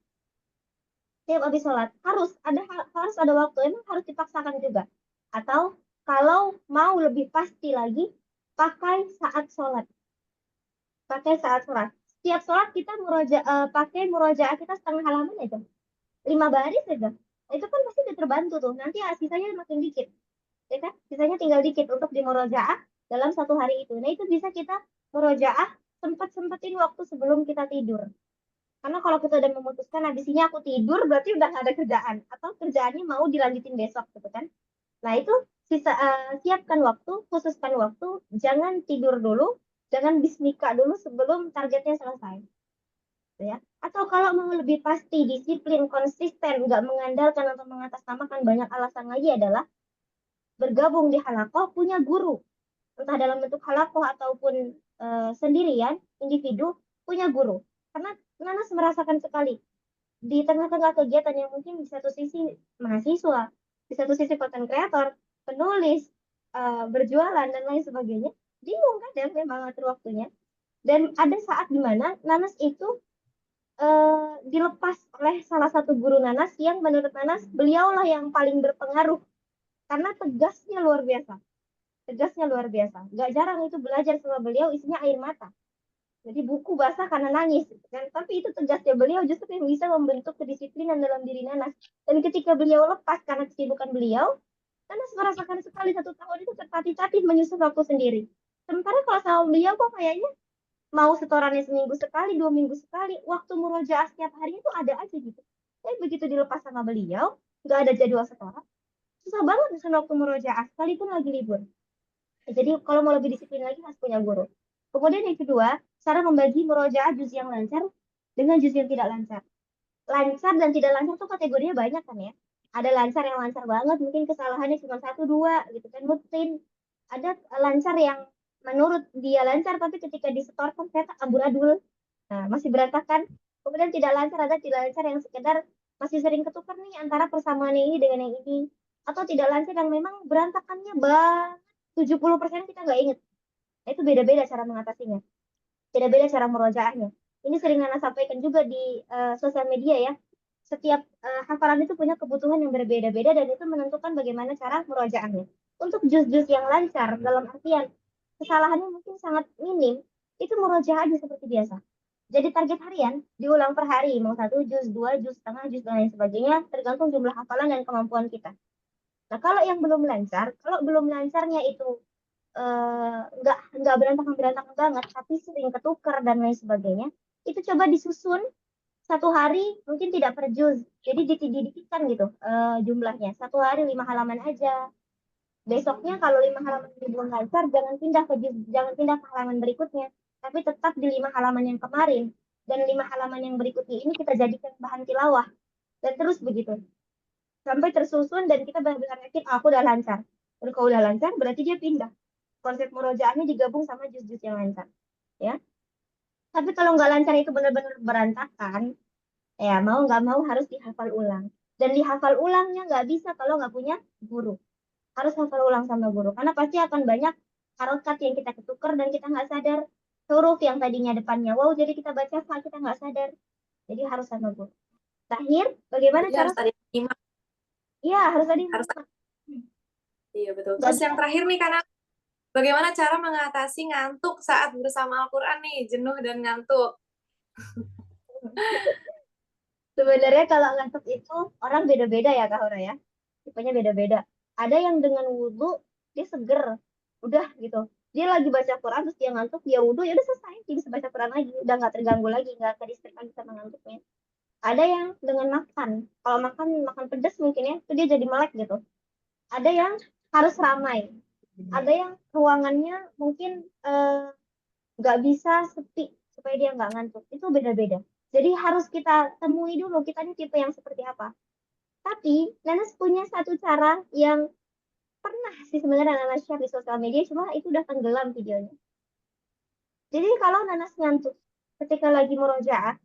Setiap habis sholat. Harus ada waktu. Emang harus dipaksakan juga. Atau kalau mau lebih pasti lagi, pakai saat sholat. Pakai saat sholat. Setiap sholat kita pakai murojaah kita setengah halaman aja. 5 baris aja. Itu kan pasti udah terbantu tuh. Nanti sisanya makin dikit. Ya kan? Sisanya tinggal dikit untuk di murojaah dalam 1 hari itu. Nah, itu bisa kita murojaah sempetin waktu sebelum kita tidur. Karena kalau kita udah memutuskan habis ini aku tidur, berarti udah gak ada kerjaan. Atau kerjaannya mau dilanjutin besok gitu kan. Nah, itu siapkan waktu, khususkan waktu, jangan tidur dulu, jangan bismika dulu sebelum targetnya selesai. Ya. Atau kalau mau lebih pasti, disiplin, konsisten, nggak mengandalkan atau mengatasnamakan banyak alasan lagi adalah bergabung di halakoh, punya guru. Entah dalam bentuk halakoh ataupun sendirian, individu, punya guru. Karena Nanas merasakan sekali, di tengah-tengah kegiatan yang mungkin di satu sisi mahasiswa, di satu sisi konten kreator, penulis, berjualan, dan lain sebagainya, bingung kan ya memang atur waktunya. Dan ada saat di mana Nanas itu dilepas oleh salah satu guru Nanas yang menurut Nanas beliaulah yang paling berpengaruh karena tegasnya luar biasa. Tegasnya luar biasa. Gak jarang itu belajar sama beliau isinya air mata. Jadi buku basah karena nangis. Dan tapi itu tegasnya beliau justru yang bisa membentuk kedisiplinan dalam diri Nanas. Dan ketika beliau lepas karena kesibukan beliau, Nanas merasakan sekali 1 tahun itu tertatih-tatih menyusun waktu sendiri. Sementara kalau sama beliau kok kayaknya mau setorannya seminggu sekali, 2 minggu sekali, waktu murojaah setiap hari itu ada aja gitu. Tapi begitu dilepas sama beliau, nggak ada jadwal setoran, susah banget nyusun waktu murojaah, sekalipun lagi libur. Jadi kalau mau lebih disiplin lagi harus punya guru. Kemudian yang kedua, cara membagi murojaah juz yang lancar dengan juz yang tidak lancar. Lancar dan tidak lancar tuh kategorinya banyak kan ya. Ada lancar yang lancar banget, mungkin kesalahannya cuma 1-2 gitu kan, rutin. Ada lancar yang menurut dia lancar, tapi ketika disetorkan ternyata amburadul. Nah, masih berantakan. Kemudian tidak lancar, ada tidak lancar yang sekedar masih sering ketukar nih antara persamaan yang ini dengan yang ini. Atau tidak lancar yang memang berantakannya banget. 70% kita nggak inget. Nah, itu beda-beda cara mengatasinya. Beda-beda cara murojaahnya. Ini sering Nana sampaikan juga di sosial media ya. Setiap hafalan itu punya kebutuhan yang berbeda-beda dan itu menentukan bagaimana cara murojaahnya. Untuk juz-juz yang lancar, dalam artian kesalahannya mungkin sangat minim, itu murojaah aja seperti biasa. Jadi target harian diulang per hari, mau 1 juz, 2 juz, setengah juz, dan lain sebagainya, tergantung jumlah hafalan dan kemampuan kita. Nah, kalau yang belum lancar, kalau belum lancarnya itu nggak berantakan banget, tapi sering ketukar dan lain sebagainya, itu coba disusun 1 hari mungkin tidak per juz, jadi didikitkan gitu jumlahnya. 1 hari 5 halaman aja. Besoknya kalau 5 halaman ini belum lancar, jangan pindah ke halaman berikutnya, tapi tetap di 5 halaman yang kemarin. Dan 5 halaman yang berikutnya ini kita jadikan bahan tilawah. Dan terus begitu. Sampai tersusun dan kita benar-benar yakin, aku udah lancar. Dan kalau udah lancar, berarti dia pindah. Konsep murojaahnya digabung sama juz-juz yang lancar. Ya. Tapi kalau nggak lancar itu benar-benar berantakan, ya mau nggak mau harus dihafal ulang. Dan dihafal ulangnya nggak bisa kalau nggak punya guru. Harus hafal ulang sama guru karena pasti akan banyak harokat yang kita ketukar dan kita nggak sadar, huruf yang tadinya depannya wow jadi kita baca fa kita nggak sadar, jadi harus sama guru. Terakhir, bagaimana Jadi cara harus ada nyimak. iya harus ada Harus nyimak. Iya betul. Nggak Terus yang bisa. terakhir nih karena bagaimana cara mengatasi ngantuk saat bersama Al-Quran nih, jenuh dan ngantuk. Sebenarnya kalau ngantuk itu orang beda-beda ya Kak Hora ya, tipenya beda-beda. Ada yang dengan wudhu dia seger, udah gitu, dia lagi baca Quran terus dia ngantuk, dia wudhu ya udah selesai, dia bisa baca Quran lagi, udah nggak terganggu lagi, nggak ke lagi sama ngantuknya. Ada yang dengan makan, kalau makan makan pedas mungkin ya, itu dia jadi melek gitu. Ada yang harus ramai, ada yang ruangannya mungkin nggak bisa sepi supaya dia nggak ngantuk. Itu beda-beda. Jadi harus kita temui dulu kita ini tipe yang seperti apa. Tapi Nanas punya satu cara yang pernah sih sebenarnya Nanas share di sosial media, cuma itu udah tenggelam videonya. Jadi kalau Nanas ngantuk ketika lagi murojaah,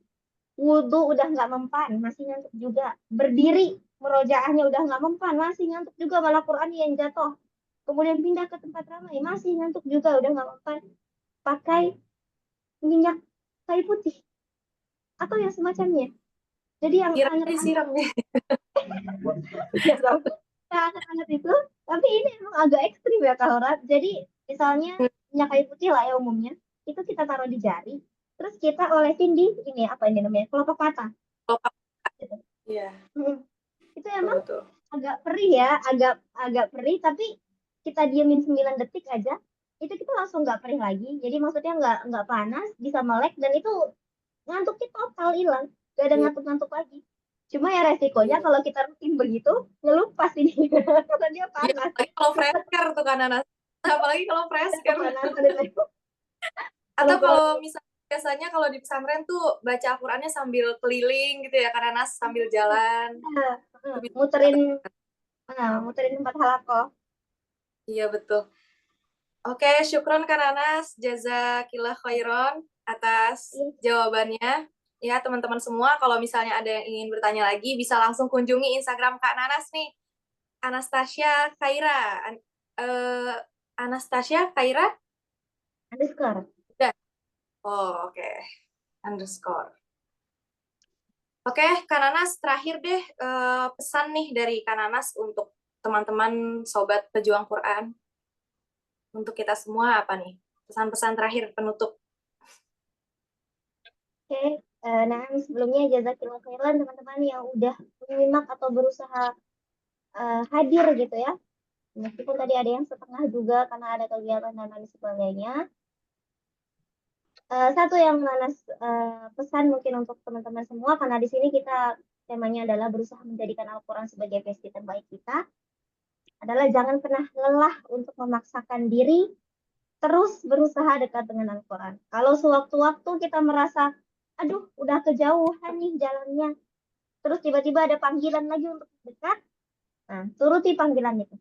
wudhu udah nggak mempan, masih ngantuk juga. Berdiri, murojaahnya udah nggak mempan, masih ngantuk juga, malah Quran yang jatuh. Kemudian pindah ke tempat ramai, masih ngantuk juga, udah nggak mempan. Pakai minyak kayu putih atau yang semacamnya. Jadi yang Kira anget-anget, disiram nih. ya tau. Yang anget-anget itu, tapi ini emang agak ekstrim ya kalau Rat. Jadi misalnya minyak kayu putih lah ya umumnya, itu kita taruh di jari, terus kita olesin di ini apa ini namanya, kelopak mata. Gitu. Iya, Itu betul emang betul. agak perih ya, agak perih, tapi kita diemin 9 detik aja, itu kita langsung nggak perih lagi. Jadi maksudnya nggak panas, bisa melek, dan itu ngantuknya total hilang, gak ada Iya, ngantuk-ngantuk lagi. Cuma ya resikonya iya. kalau kita rutin begitu, ngelupas ini karena dia Iya, panas. apalagi kalau fresker tuh kan Nanas. Apalagi kalau fresker. Kepanasan itu. Atau Kalau kalau kurang misalnya biasanya kalau di pesantren tuh baca Al-Qur'annya sambil keliling gitu ya karena Nanas sambil jalan. Itu bisa muterin, banget. muterin tempat halakoh. Iya betul. Oke, syukron Kak Nanas, jazakillah khairon atas Iya, jawabannya. Ya, teman-teman semua, kalau misalnya ada yang ingin bertanya lagi, bisa langsung kunjungi Instagram Kak Nanas nih, Anastasia Khaira. Anastasia Khaira? underscore. Udah. Oh, oke. Underscore. Oke, Kak Nanas, terakhir deh pesan nih dari Kak Nanas untuk teman-teman sobat pejuang Quran. Untuk kita semua apa nih? Pesan-pesan terakhir penutup. Oke, nah sebelumnya jazakillah khairan teman-teman yang udah menyimak atau berusaha hadir gitu ya. Meskipun tadi ada yang setengah juga karena ada kegiatan dan lain sebagainya. Satu yang Nanas pesan mungkin untuk teman-teman semua, karena di sini kita temanya adalah berusaha menjadikan Al-Quran sebagai besti terbaik kita, adalah jangan pernah lelah untuk memaksakan diri terus berusaha dekat dengan Al-Quran. Kalau sewaktu-waktu kita merasa, aduh udah kejauhan nih jalannya, terus tiba-tiba ada panggilan lagi untuk dekat, nah turuti panggilan itu.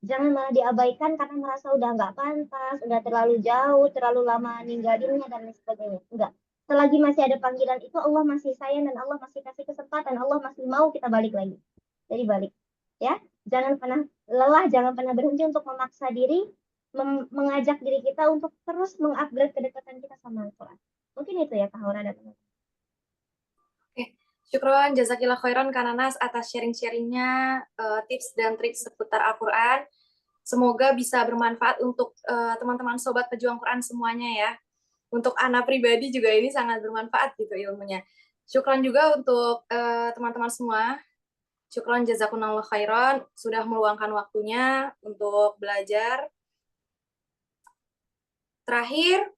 Jangan malah diabaikan karena merasa udah nggak pantas, udah terlalu jauh, terlalu lama ninggalinnya dan lain sebagainya. Enggak. Selagi masih ada panggilan itu, Allah masih sayang dan Allah masih kasih kesempatan, Allah masih mau kita balik lagi. Jadi balik. Ya, jangan pernah lelah, jangan pernah berhenti untuk memaksa diri, mengajak diri kita untuk terus mengupgrade kedekatan kita sama Al-Quran. Mungkin itu ya, Kak Aura dan teman-teman. Oke, syukron, jazakillah khairan Kak Nanas atas sharing-sharingnya, tips dan trik seputar Al-Quran. Semoga bisa bermanfaat untuk teman-teman sobat pejuang Quran semuanya ya. Untuk anak pribadi juga ini sangat bermanfaat gitu ilmunya. Syukron juga untuk teman-teman semua. Syukron jazakumullah khairan sudah meluangkan waktunya untuk belajar. Terakhir,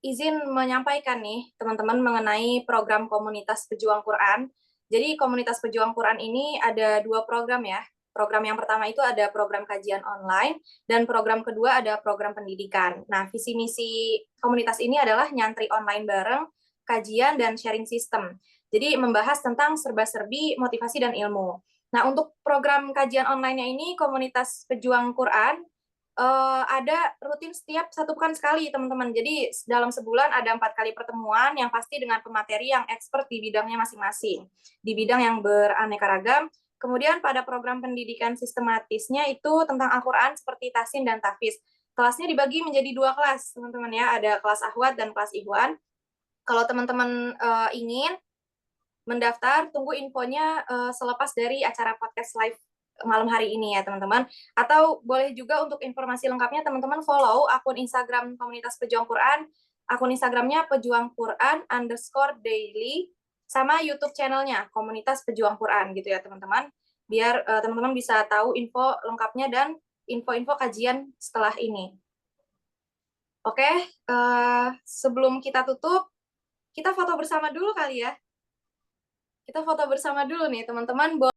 izin menyampaikan nih teman-teman mengenai program komunitas pejuang Quran. Jadi komunitas pejuang Quran ini ada 2 program ya. Program yang pertama itu ada program kajian online, dan program kedua ada program pendidikan. Nah, visi misi komunitas ini adalah nyantri online bareng, kajian dan sharing system. Jadi membahas tentang serba-serbi, motivasi, dan ilmu. Nah, untuk program kajian online-nya ini, komunitas pejuang Quran ada rutin setiap 1 pekan sekali, teman-teman. Jadi dalam sebulan ada 4 kali pertemuan yang pasti dengan pemateri yang expert di bidangnya masing-masing, di bidang yang beraneka ragam. Kemudian pada program pendidikan sistematisnya itu tentang Al-Quran seperti Tasin dan Tahfiz. Kelasnya dibagi menjadi 2 kelas, teman-teman ya. Ada kelas Ahwat dan kelas Ikhwan. Kalau teman-teman ingin mendaftar, tunggu infonya selepas dari acara podcast live malam hari ini ya teman-teman. Atau boleh juga untuk informasi lengkapnya teman-teman follow akun Instagram komunitas pejuang Quran, akun Instagramnya pejuang Quran _daily, sama YouTube channelnya komunitas pejuang Quran gitu ya teman-teman. Biar teman-teman bisa tahu info lengkapnya dan info-info kajian setelah ini. Oke, sebelum kita tutup, kita foto bersama dulu kali ya. Kita foto bersama dulu nih teman-teman.